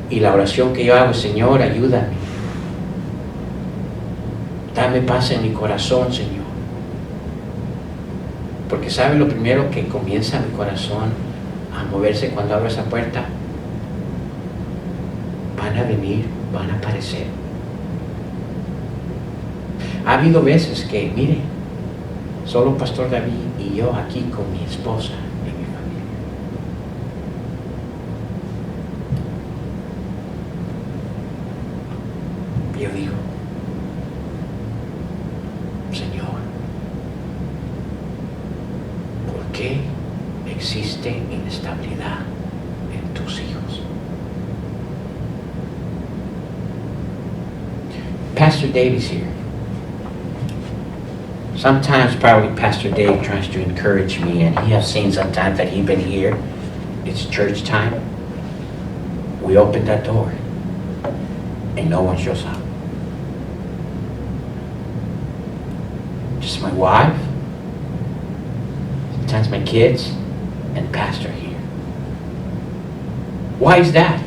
y la oración que yo hago, Señor, ayúdame. Dame paz en mi corazón, Señor. Porque ¿sabe lo primero que comienza mi corazón a moverse cuando abro esa puerta? Van a venir, van a aparecer. Ha habido veces que, mire, solo Pastor David y yo aquí con mi esposa y mi familia. Yo digo, Señor, ¿por qué existe inestabilidad en tus hijos? Pastor David's here. Sometimes probably Pastor Dave tries to encourage me, and he has seen sometimes that he's been here. It's church time. We open that door, and no one shows up. Just my wife, sometimes my kids, and Pastor here. Why is that?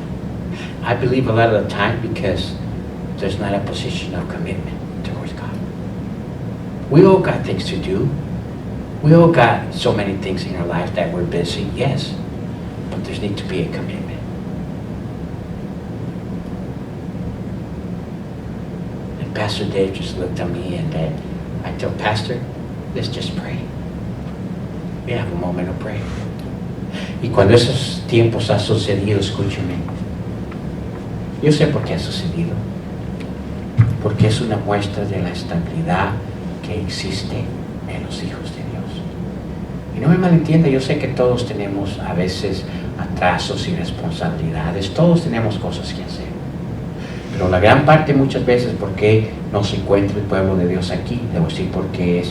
I believe a lot of the time because there's not a position of commitment towards God. We all got things to do. We all got so many things in our life that we're busy, yes, but there needs to be a commitment. And Pastor Dave just looked at me and I told Pastor, let's just pray. We have a moment of prayer. Y cuando esos tiempos han sucedido, escúcheme, yo sé por qué ha sucedido. Porque es una muestra de la estabilidad que existe en los hijos de Dios. Y no me malentienda, yo sé que todos tenemos a veces atrasos y responsabilidades, todos tenemos cosas que hacer. Pero la gran parte muchas veces, ¿por qué no se encuentra el pueblo de Dios aquí? Debo decir porque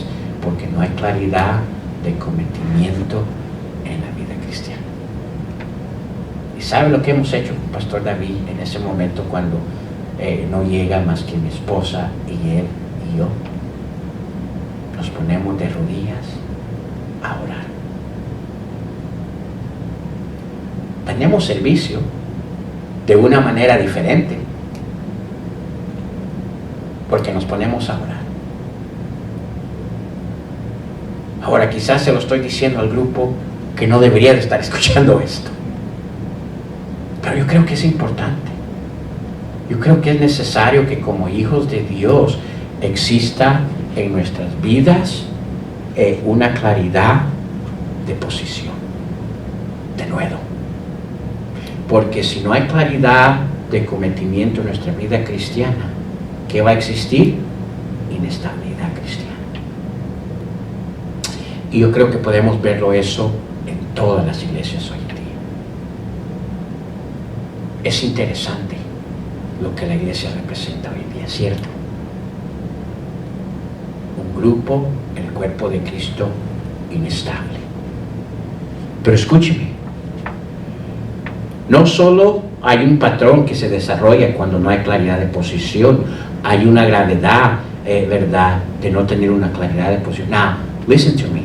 no hay claridad de cometimiento en la vida cristiana. ¿Y sabe lo que hemos hecho con Pastor David en ese momento cuando no llega más que mi esposa y él y yo? Nos ponemos de rodillas a orar. tenemos servicio de una manera diferente, porque nos ponemos a orar. Ahora, quizás se lo estoy diciendo al grupo que no debería de estar escuchando esto, pero yo creo que es importante. Yo creo que es necesario que como hijos de Dios exista en nuestras vidas una claridad de posición, de nuevo. Porque si no hay claridad de cometimiento en nuestra vida cristiana, ¿qué va a existir? Inestabilidad cristiana. Y yo creo que podemos verlo eso en todas las iglesias hoy en día. Es interesante lo que la iglesia representa hoy en día, ¿cierto? Un grupo, el cuerpo de Cristo, inestable. Pero escúcheme, no solo hay un patrón que se desarrolla cuando no hay claridad de posición, hay una gravedad, ¿verdad?, de no tener una claridad de posición. Now, listen to me.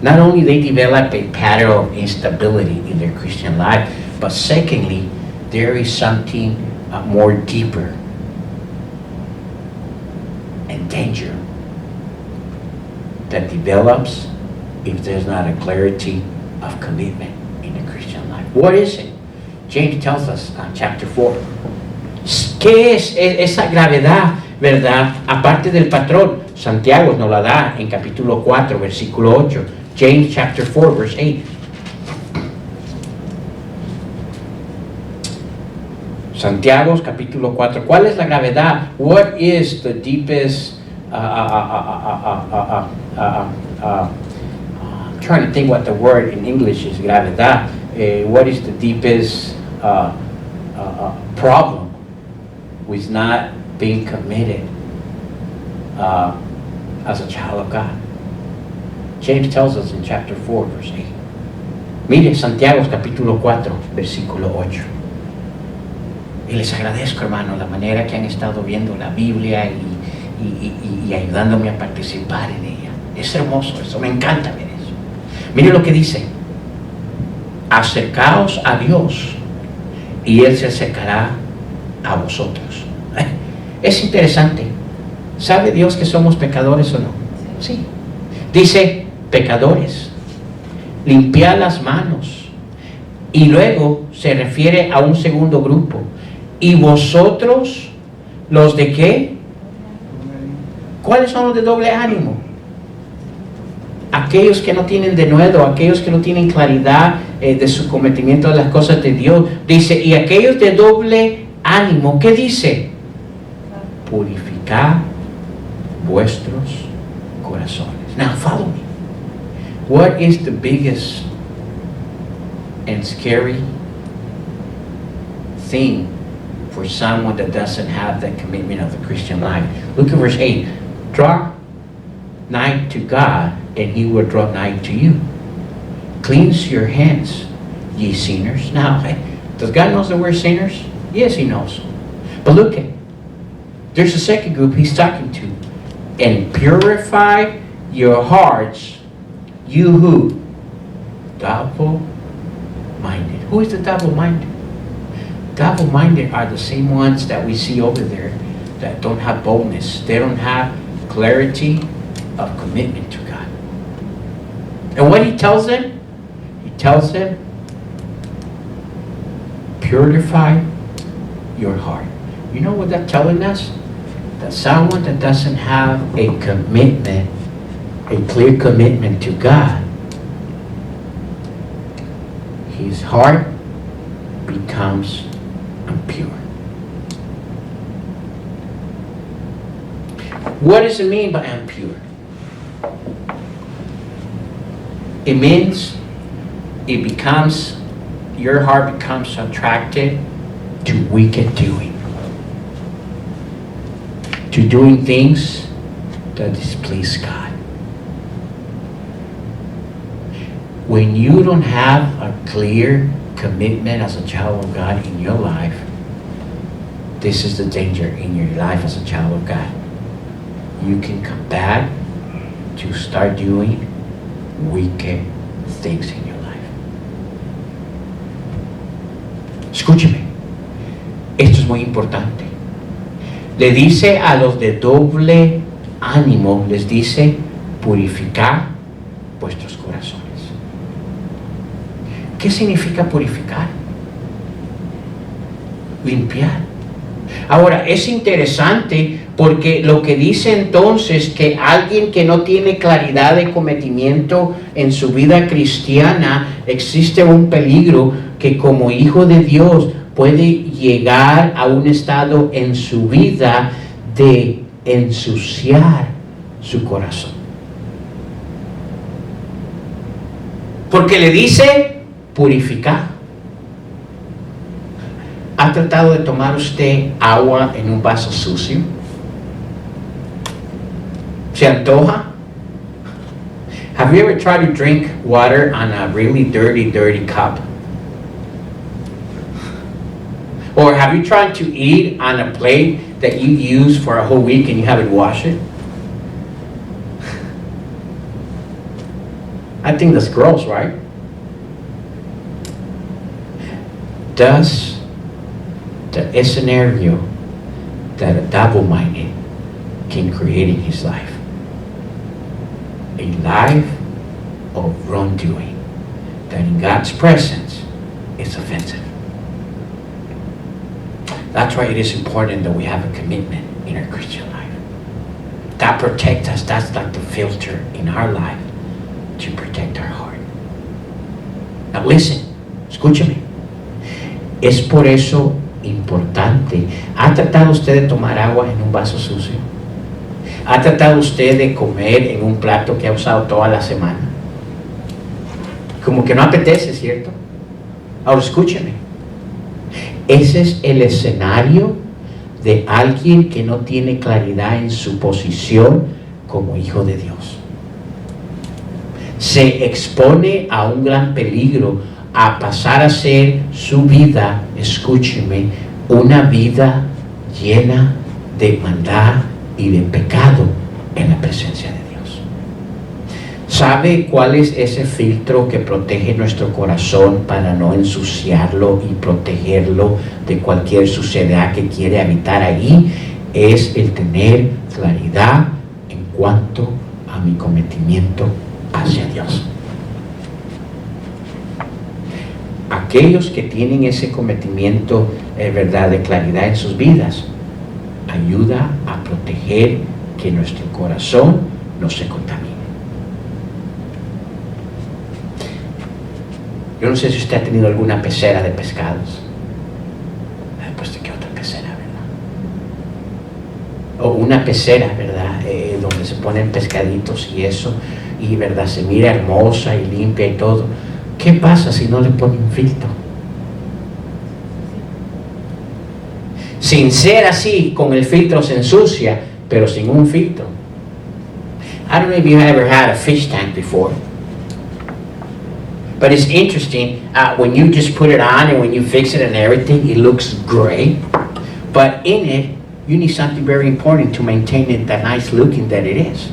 Not only they develop a pattern of instability in their Christian life, but secondly, there is something more deeper and danger that develops if there's not a clarity of commitment in the Christian life. What is it? James tells us in chapter 4. ¿Qué es esa gravedad, verdad? Aparte del patrón, Santiago nos la da en capítulo 4, versículo 8. James chapter 4, verse 8. Santiago capítulo 4. ¿Cuál es la gravedad? What is the deepest I'm trying to think what the word in English is, gravedad. What is the deepest problem with not being committed as a child of God? James tells us in chapter 4, verse 8. Mire, Santiago capítulo 4, versículo 8. Y les agradezco, hermano, la manera que han estado viendo la Biblia y ayudándome a participar en ella. Es hermoso eso, me encanta ver eso. Mire lo que dice: acercaos a Dios y Él se acercará a vosotros. Es interesante. ¿Sabe Dios que somos pecadores o no? Sí. Dice, pecadores, limpiad las manos. Y luego se refiere a un segundo grupo. ¿Y vosotros, los de qué? ¿Cuáles son los de doble ánimo? Aquellos que no tienen denuedo, aquellos que no tienen claridad de su cometimiento de las cosas de Dios. Dice, y aquellos de doble ánimo, ¿qué dice? Purificad vuestros corazones. Now follow me. What is the biggest and scary thing for someone that doesn't have that commitment of the Christian life? Look at verse 8. Draw nigh to God, and He will draw nigh to you. Cleanse your hands, ye sinners. Now, does God know that we're sinners? Yes, He knows. But look at, there's a second group He's talking to. And purify your hearts, you who? Double-minded. Who is the double-minded? Double-minded are the same ones that we see over there that don't have boldness. They don't have clarity of commitment to God. And what He tells them? He tells them, purify your heart. You know what that's telling us? That someone that doesn't have a commitment, a clear commitment to God, his heart becomes impure. What does it mean by impure? It means your heart becomes attracted to wicked doing. To doing things that displease God. When you don't have a clear commitment as a child of God in your life, this is the danger in your life as a child of God. You can come back to start doing wicked things in your life. Escúcheme, esto es muy importante. Le dice a los de doble ánimo, les dice, purificar vuestros corazones. ¿Qué significa purificar? Limpiar. Ahora, es interesante porque lo que dice entonces que alguien que no tiene claridad de cometimiento en su vida cristiana, existe un peligro que como hijo de Dios puede llegar a un estado en su vida de ensuciar su corazón. Porque le dice purificar. ¿Ha tratado de tomar usted agua en un vaso sucio? ¿Se antoja? Have you ever tried to drink water on a really dirty cup? Or have you tried to eat on a plate that you use for a whole week and you haven't washed it? I think that's gross, right? Does the scenario that a double-minded can create in his life, a life of wrongdoing that in God's presence is offensive. That's why it is important that we have a commitment in our Christian life. That protects us. That's like the filter in our life to protect our heart. Now listen, escúchame. Es por eso importante. ¿Ha tratado usted de tomar agua en un vaso sucio? ¿Ha tratado usted de comer en un plato que ha usado toda la semana? Como que no apetece, ¿cierto? Ahora escúcheme. Ese es el escenario de alguien que no tiene claridad en su posición como hijo de Dios. Se expone a un gran peligro a pasar a ser su vida, escúcheme, una vida llena de maldad y de pecado en la presencia de Dios. ¿Sabe cuál es ese filtro que protege nuestro corazón para no ensuciarlo y protegerlo de cualquier suciedad que quiere habitar ahí? Es el tener claridad en cuanto a mi cometimiento hacia Dios. Aquellos que tienen ese cometimiento, verdad, de claridad en sus vidas, ayuda a proteger que nuestro corazón no se contamine. Yo no sé si usted ha tenido alguna pecera de pescados. Pues de qué otra pecera, ¿verdad? O una pecera, ¿verdad? Donde se ponen pescaditos y eso, y verdad, se mira hermosa y limpia y todo. ¿Qué pasa si no le ponen filtro? Sin ser así, con el filtro se ensucia, pero sin un filtro. I don't know if you ever had a fish tank before, but it's interesting, when you just put it on and when you fix it and everything, it looks great, but in it, you need something very important to maintain it that nice looking that it is.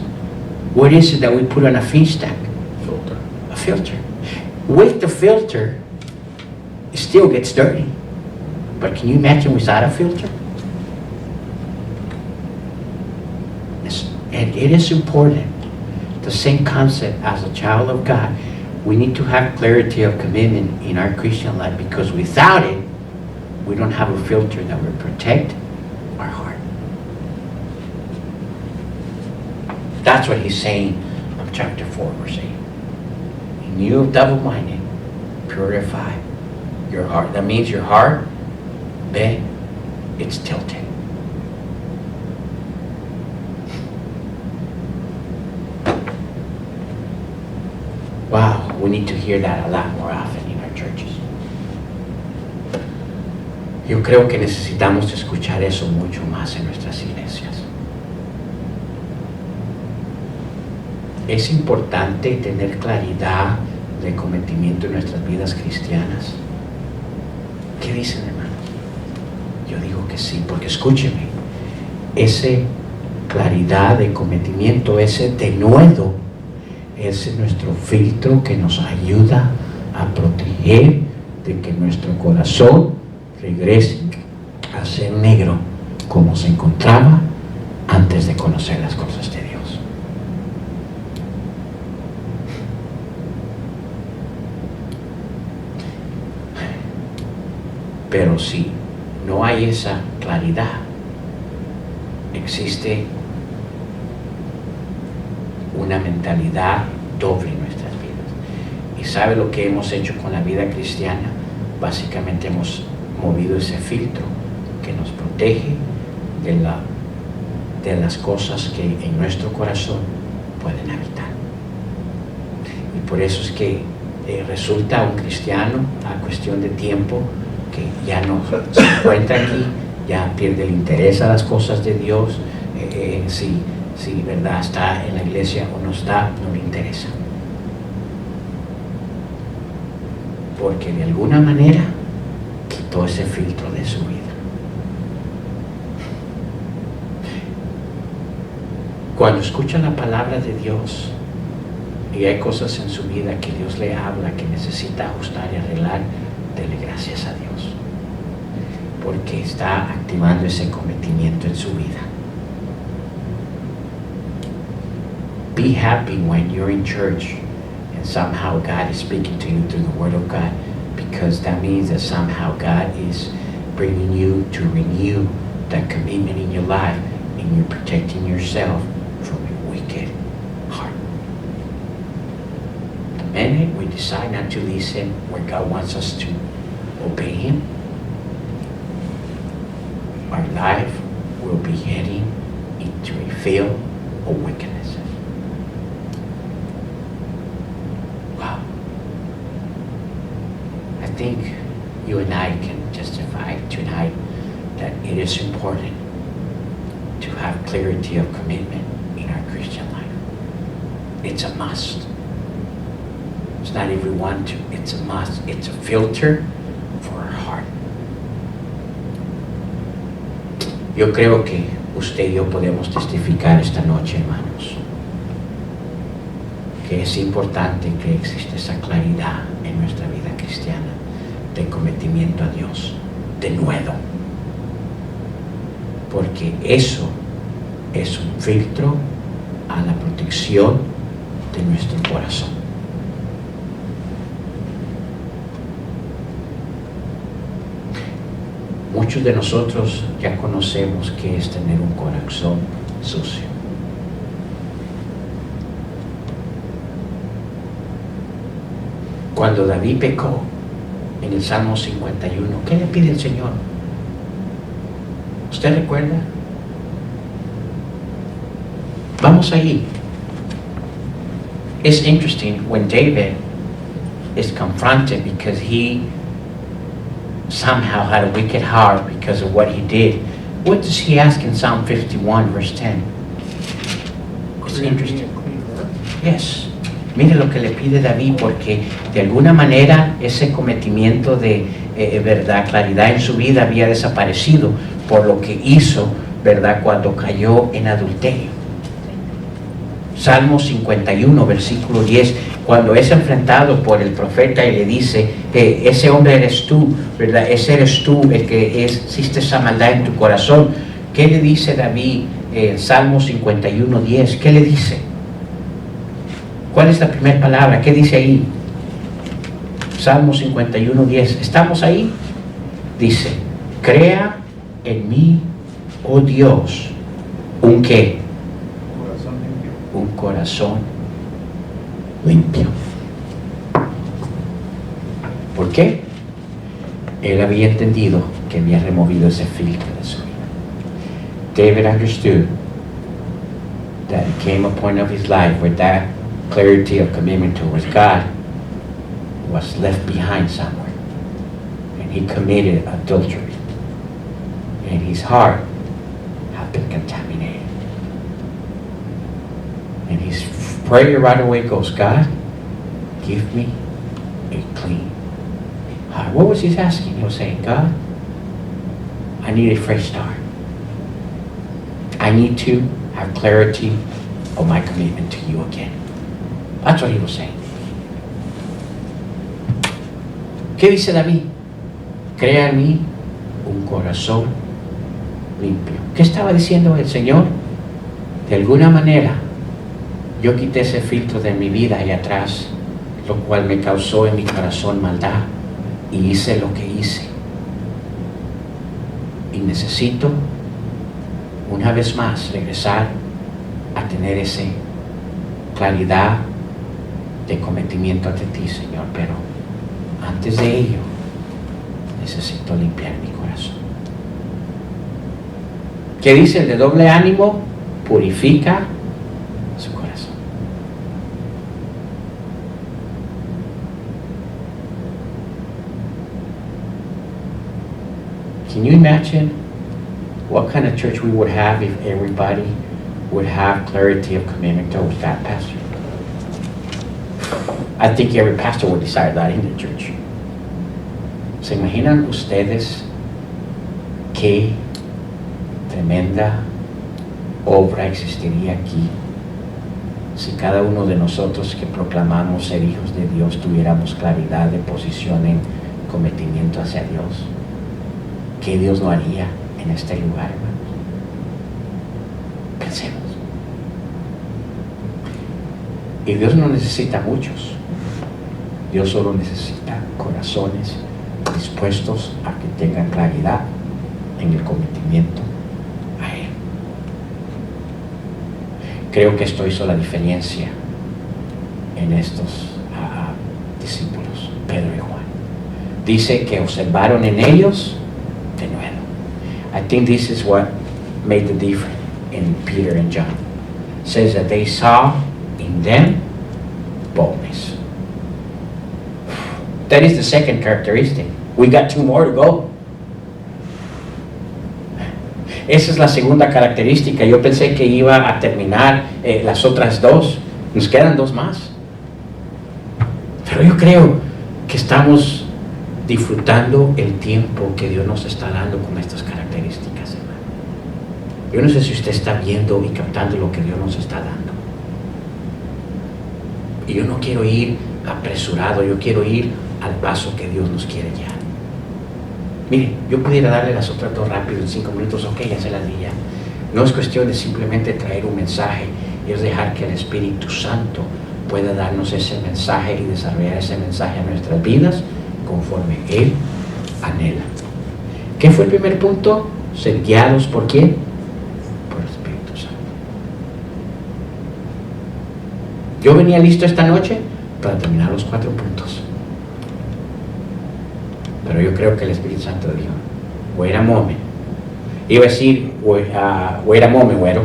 What is it that we put on a fish tank? Filter. A filter. With the filter, it still gets dirty. But can you imagine without a filter? And it is important. The same concept as a child of God. We need to have clarity of commitment in our Christian life, because without it, we don't have a filter that will protect our heart. That's what he's saying in chapter 4, verse 8. You double-minded, purify your heart. That means your heart, it's tilted. Wow, we need to hear that a lot more often in our churches. Yo creo que necesitamos escuchar eso mucho más en nuestras iglesias. Es importante tener claridad de cometimiento en nuestras vidas cristianas. ¿Qué dicen, hermanos? Yo digo que sí, porque escúcheme, ese claridad de cometimiento, ese denuedo, es nuestro filtro que nos ayuda a proteger de que nuestro corazón regrese a ser negro como se encontraba antes de conocer las cosas de Dios. Pero si no hay esa claridad, existe una mentalidad doble en nuestras vidas. ¿Y sabe lo que hemos hecho con la vida cristiana? Básicamente hemos movido ese filtro que nos protege de las cosas que en nuestro corazón pueden habitar. Y por eso es que resulta un cristiano a cuestión de tiempo que ya no se encuentra aquí, ya pierde el interés a las cosas de Dios, si verdad está en la iglesia o no está, no le interesa. Porque de alguna manera quitó ese filtro de su vida. Cuando escucha la palabra de Dios y hay cosas en su vida que Dios le habla que necesita ajustar y arreglar, dele gracias a Dios, porque está activando ese cometimiento en su vida. Be happy when you're in church and somehow God is speaking to you through the Word of God, because that means that somehow God is bringing you to renew that commitment in your life, and you're protecting yourself from a wicked heart. The minute we decide not to listen where God wants us to obey Him, our life will be heading into a field of wickedness. Wow. I think you and I can testify tonight that it is important to have clarity of commitment in our Christian life. It's a must. It's not if we want to, it's a must. It's a filter for our heart. Yo creo que usted y yo podemos testificar esta noche, hermanos, que es importante que exista esa claridad en nuestra vida cristiana de cometimiento a Dios, de nuevo, porque eso es un filtro a la protección de nuestro corazón. Muchos de nosotros ya conocemos qué es tener un corazón sucio. Cuando David pecó en el Salmo 51, ¿qué le pide el Señor? ¿Usted recuerda? Vamos ahí. It's interesting when David is confronted because he somehow had a wicked heart because of what he did. What does he ask in Psalm 51 verse 10? It's interesting. Yes. Mire lo que le pide David, porque de alguna manera ese cometimiento de verdad, claridad en su vida había desaparecido por lo que hizo, verdad, cuando cayó en adulterio. Salmo 51 versículo 10, cuando es enfrentado por el profeta y le dice, ese hombre eres tú, ¿verdad? Ese eres tú el que hiciste esa maldad en tu corazón. ¿Qué le dice David en Salmo 51, 10? ¿Qué le dice? ¿Cuál es la primera palabra? ¿Qué dice ahí? Salmo 51, 10. ¿Estamos ahí? Dice, crea en mí, oh Dios, ¿un qué? Un corazón limpio. ¿Por qué? Él había entendido que había removido ese filtro de su vida. David understood that it came a point of his life where that clarity of commitment towards God was left behind somewhere, and he committed adultery, and his heart had been contaminated. And his prayer right away goes, God, give me a clean heart. What was he asking? He was saying, God, I need a fresh start. I need to have clarity of my commitment to you again. That's what he was saying. ¿Qué dice David? Crea en mí, un corazón limpio. ¿Qué estaba diciendo el Señor? De alguna manera, yo quité ese filtro de mi vida allá atrás, lo cual me causó en mi corazón maldad, y hice lo que hice. Y necesito, una vez más, regresar a tener esa claridad de cometimiento ante ti, Señor. Pero antes de ello, necesito limpiar mi corazón. ¿Qué dice el de doble ánimo? Purifica su corazón. Can you imagine what kind of church we would have if everybody would have clarity of commitment towards that pastor? I think every pastor would desire that in the church. ¿Se imaginan ustedes qué tremenda obra existiría aquí si cada uno de nosotros que proclamamos ser hijos de Dios tuviéramos claridad de posición en cometimiento hacia Dios? ¿Qué Dios no haría en este lugar, hermanos? Pensemos. Y Dios no necesita muchos. Dios solo necesita corazones dispuestos a que tengan claridad en el cometimiento a Él. Creo que esto hizo la diferencia en estos discípulos, Pedro y Juan. Dice que observaron en ellos de nuevo. I think this is what made the difference in Peter and John. It says that they saw in them boldness. That is the second characteristic. We got 2 more to go. Esa es la segunda característica. Yo pensé que iba a terminar las otras 2. Nos quedan 2 más. Pero yo creo que estamos disfrutando el tiempo que Dios nos está dando con estas características, hermano. Yo no sé si usted está viendo y captando lo que Dios nos está dando. Y yo no quiero ir apresurado, yo quiero ir al paso que Dios nos quiere ya. Mire, yo pudiera darle las otras 2 rápido en 5 minutos, ok, ya se las di ya. No es cuestión de simplemente traer un mensaje, es dejar que el Espíritu Santo pueda darnos ese mensaje y desarrollar ese mensaje a nuestras vidas conforme Él anhela. ¿Qué fue el primer punto? Ser guiados ¿por quién? Por el Espíritu Santo. Yo venía listo esta noche para terminar los 4 puntos. Pero yo creo que el Espíritu Santo dijo, wait a moment. Iba a decir, wait a moment, güero.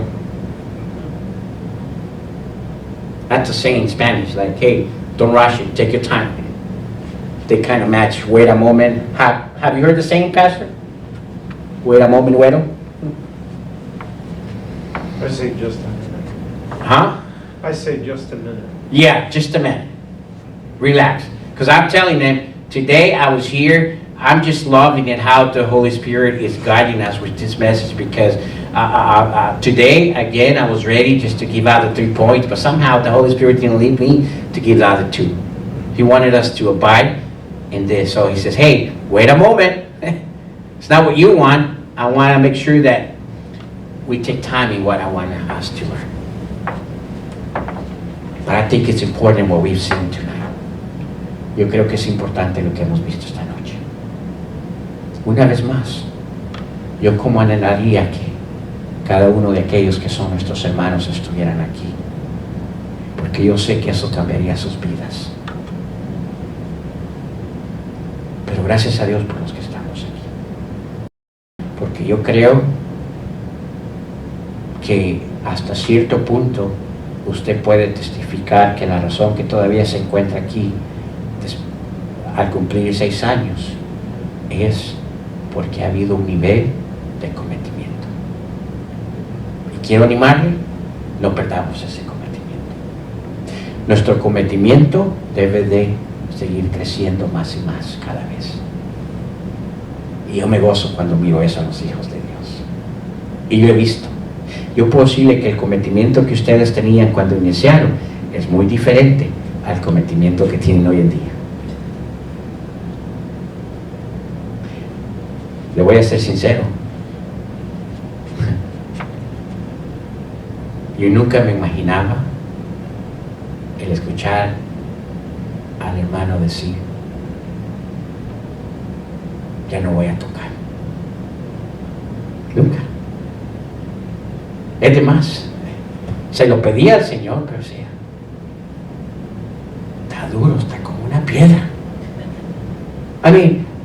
That's a saying in Spanish, like, hey, don't rush it, take your time. They kind of match, wait a moment. Have you heard the saying, Pastor? Wait a moment, güero. I say just a minute. Huh? I say just a minute. Yeah, just a minute. Relax. Because I'm telling them, today I was here, I'm just loving it how the Holy Spirit is guiding us with this message, because today, again, I was ready just to give out the 3 points, but somehow the Holy Spirit didn't lead me to give the other 2. He wanted us to abide in this. So He says, hey, wait a moment. It's not what you want. I want to make sure that we take time in what I want us to learn. But I think it's important what we've seen tonight. Yo creo que es importante lo que hemos visto esta noche. Una vez más, yo como anhelaría que cada uno de aquellos que son nuestros hermanos estuvieran aquí, porque yo sé que eso cambiaría sus vidas. Pero gracias a Dios por los que estamos aquí, porque yo creo que hasta cierto punto usted puede testificar que la razón que todavía se encuentra aquí al cumplir 6 años es porque ha habido un nivel de cometimiento. Y quiero animarle, no perdamos ese cometimiento. Nuestro cometimiento debe de seguir creciendo más y más cada vez. Y yo me gozo cuando miro eso a los hijos de Dios. Y yo he visto, yo puedo decirle que el cometimiento que ustedes tenían cuando iniciaron es muy diferente al cometimiento que tienen hoy en día. Le voy a ser sincero. Yo nunca me imaginaba el escuchar al hermano decir, ya no voy a tocar. Nunca. Es de más. Se lo pedía al Señor, pero decía, está duro, está como una piedra.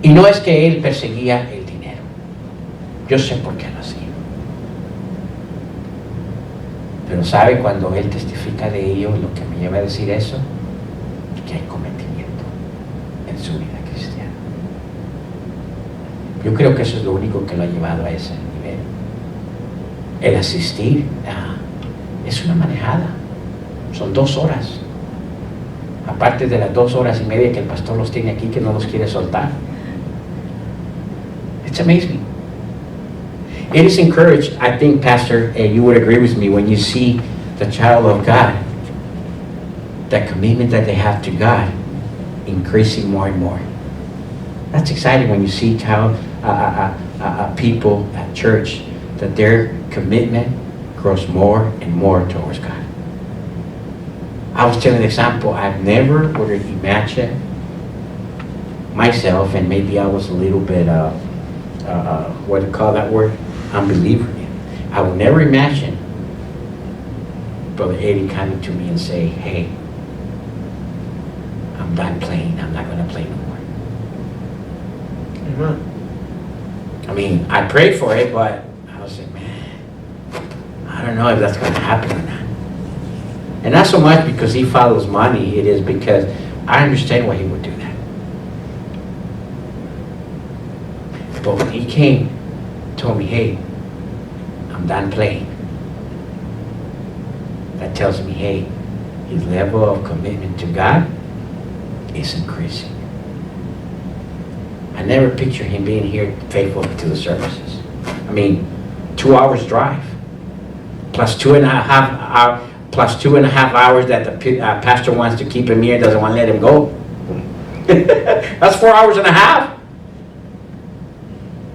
Y no es que él perseguía el dinero. Yo sé por qué lo hacía. Pero sabe, cuando él testifica de ello, lo que me lleva a decir eso, que hay cometimiento en su vida cristiana. Yo creo que eso es lo único que lo ha llevado a ese nivel. El asistir es una manejada. Son 2 horas. Aparte de las 2 horas y media que el pastor los tiene aquí, que no los quiere soltar. It's amazing. It is encouraged, I think, Pastor, and you would agree with me, when you see the child of God, that commitment that they have to God increasing more and more. That's exciting when you see people at church, that their commitment grows more and more towards God. I was telling an example, I've never would imagine myself, and maybe I was a little bit, what do you call that word? Unbeliever. I would never imagine Brother Eddie coming to me and say, hey, I'm done playing, I'm not going to play no more. Amen. I prayed for it, but I was like, man, I don't know if that's going to happen or not. And not so much because he follows money, it is because I understand why he would do that. But when he came, told me, hey, I'm done playing. That tells me, hey, his level of commitment to God is increasing. I never pictured him being here faithful to the services. 2 hours drive, plus 2.5 hours that the pastor wants to keep him here, doesn't want to let him go. That's 4.5 hours.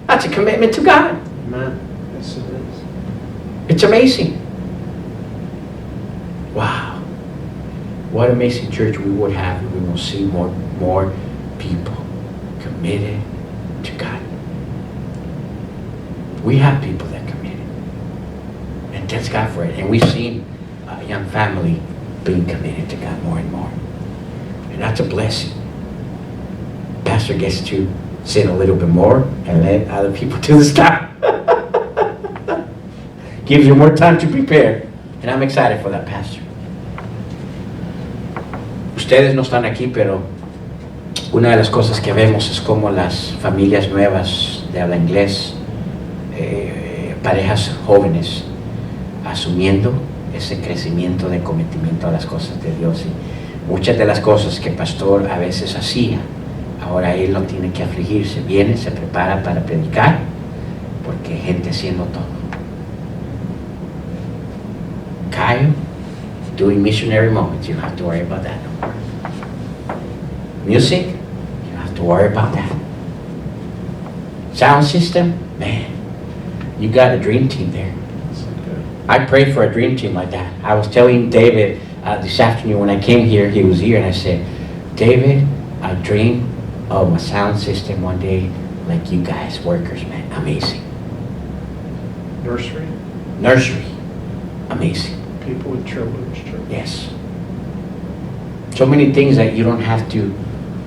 That's a commitment to God. Amen. Yes, it is. It's amazing. Wow. What amazing church we would have if we will see more people committed to God. We have people that committed. And thank God for it. And we've seen a young family being committed to God more and more. And that's a blessing. Pastor gets to sit a little bit more and let other people do the stuff. Gives you more time to prepare. And I'm excited for that, Pastor. Ustedes no están aquí, pero una de las cosas que vemos es como las familias nuevas de habla inglés, parejas jóvenes, asumiendo ese crecimiento de cometimiento a las cosas de Dios. Y muchas de las cosas que el pastor a veces hacía, ahora él no tiene que afligirse. Viene, se prepara para predicar, porque hay gente haciendo todo. Kyle, doing missionary moments, you don't have to worry about that no more. Music, you don't have to worry about that. Sound system, man, you got a dream team there. I prayed for a dream team like that. I was telling David this afternoon when I came here, he was here, and I said, David, I dreamed of a sound system one day like you guys, workers, man, amazing. Nursery, amazing. People with children's church. Yes. So many things that you don't have to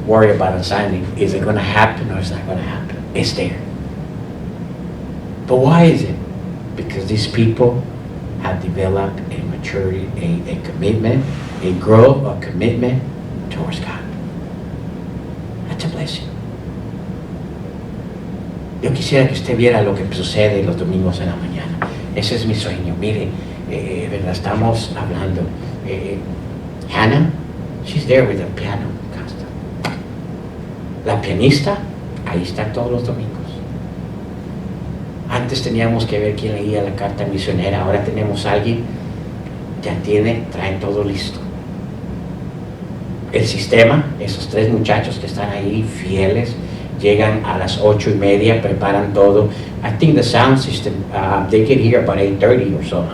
worry about on Sunday. Is it going to happen or is it not going to happen? It's there. But why is it? Because these people have developed a maturity, a commitment, a growth of commitment towards God. That's a blessing. Yo quisiera que usted viera lo que sucede los domingos en la mañana. Ese es mi sueño. Mire, ¿verdad? Estamos hablando. Hannah, she's there with the piano. La pianista, ahí está todos los domingos. Antes teníamos que ver quién leía la carta misionera, ahora tenemos a alguien, ya trae todo listo. El sistema, esos 3 muchachos que están ahí, fieles, llegan a las 8:30, preparan todo. I think the sound system, they get here about 8:30 or so,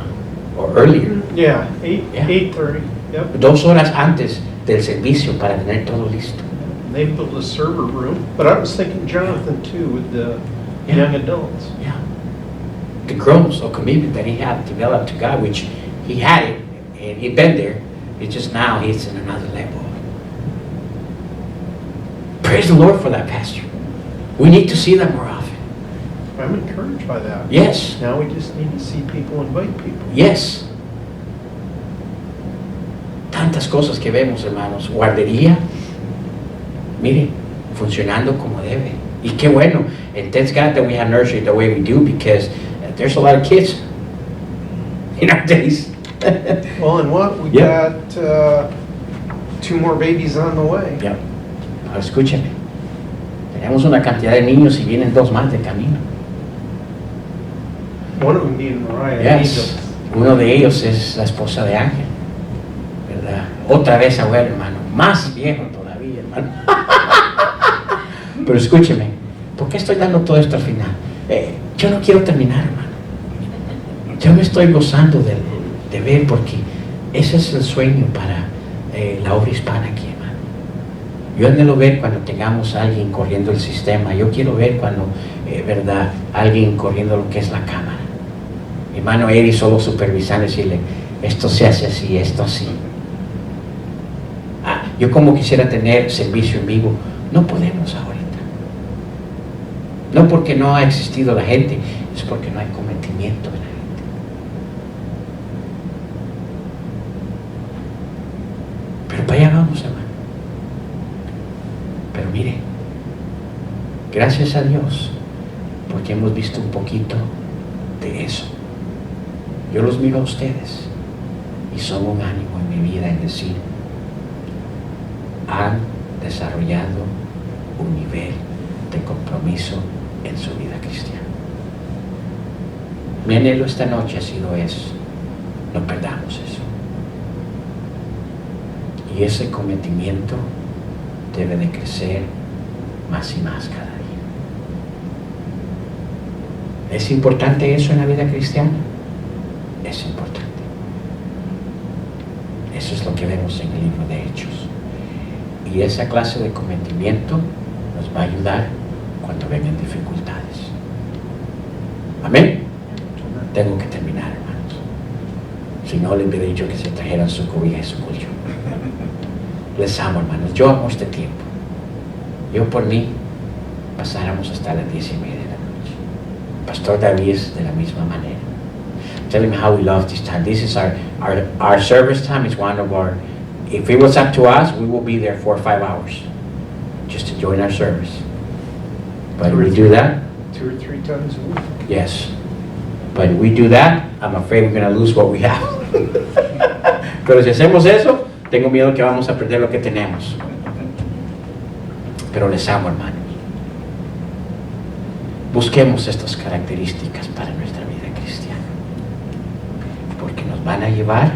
or earlier. Yeah, Yeah. 8:30, yep. 2 horas antes del servicio para tener todo listo. They built a server room, but I was thinking Jonathan too with the Yeah. young adults. Yeah. The growth or commitment that he had developed to God, which he had it, and he'd been there, it's just now he's in another level. Praise the Lord for that, Pastor. We need to see that more often. I'm encouraged by that. Yes, Now we just need to see people invite people. yes. Tantas cosas que vemos, hermanos. Guardería, mire, funcionando como debe. Y qué bueno. And thanks God that we have nursery the way we do, because there's a lot of kids in our days. Well, and what, we Yeah. got 2 more babies on the way. Ya. Ahora escúcheme. Tenemos una cantidad de niños y vienen 2 más de camino. One of them needed Mariah. Yes. Uno de ellos es la esposa de Ángel, ¿verdad? Otra vez abuelo, hermano. Más viejo todavía, hermano. Pero escúcheme, ¿por qué estoy dando todo esto al final? Yo no quiero terminar, hermano. Yo me estoy gozando de ver, porque ese es el sueño para la obra hispana aquí, hermano. Yo anhelo ver cuando tengamos a alguien corriendo el sistema. Yo quiero ver cuando, ¿verdad? Alguien corriendo lo que es la cámara. Mi hermano Eddie solo supervisando, decirle, esto se hace así, esto así. Yo como quisiera tener servicio en vivo, no podemos ahorita. No porque no ha existido la gente, es porque no hay cometimiento de la gente. Pero para allá vamos, hermano. Pero mire, gracias a Dios, porque hemos visto un poquito de eso. Yo los miro a ustedes y son un ánimo en mi vida en decir, han desarrollado un nivel de compromiso en su vida cristiana. Mi anhelo esta noche ha sido eso. No perdamos eso. Y ese cometimiento debe de crecer más y más cada día. ¿Es importante eso en la vida cristiana? Es importante. Eso es lo que vemos en el libro de Hechos. Y esa clase de cometimiento nos va a ayudar cuando vengan dificultades. Amén. Tengo que terminar, hermanos. Si no, les hubiera dicho que se trajeran su cobija y su colchón. Les amo, hermanos. Yo amo este tiempo. Yo por mí pasáramos hasta las 10:30 de la noche. Pastor David es de la misma manera. Tell him how we love this time. This is our service time. Is one of our, if it was up to us, we will be there 4 or 5 hours just to join our service. But we do that, 2 or 3 times a week. yes. But if we do that, I'm afraid we're going to lose what we have. Pero si hacemos eso, tengo miedo que vamos a perder lo que tenemos. Pero les amo, hermanos. Busquemos estas características para nuestra vida cristiana, porque nos van a llevar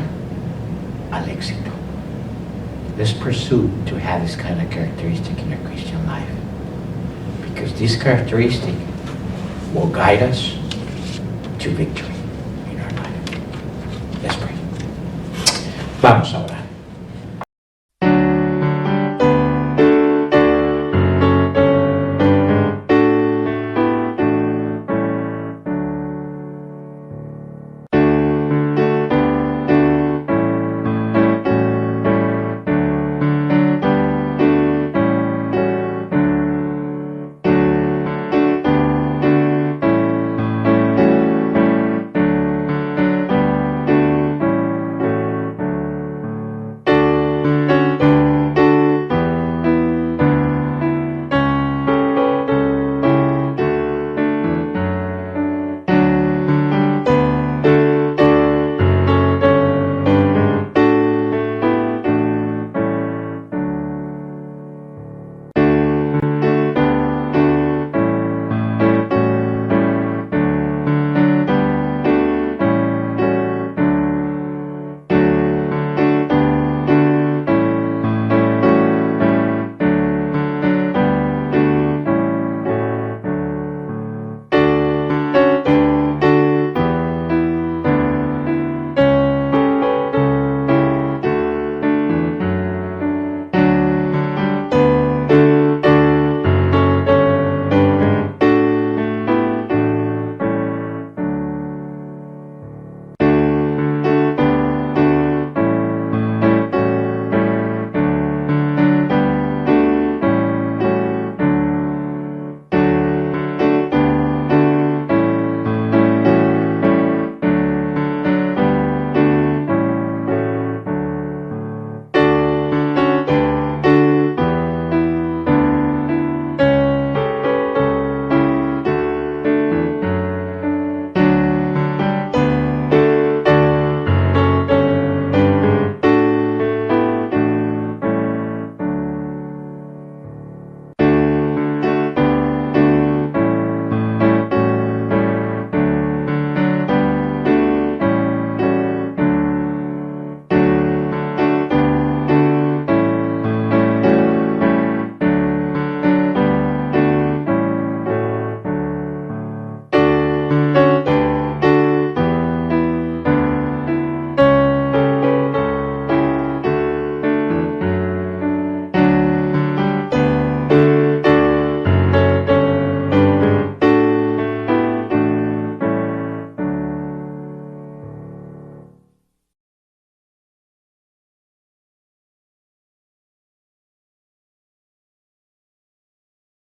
al éxito. Let's pursue to have this kind of characteristic in our Christian life, because this characteristic will guide us to victory in our life. Let's pray. Vamos ahora.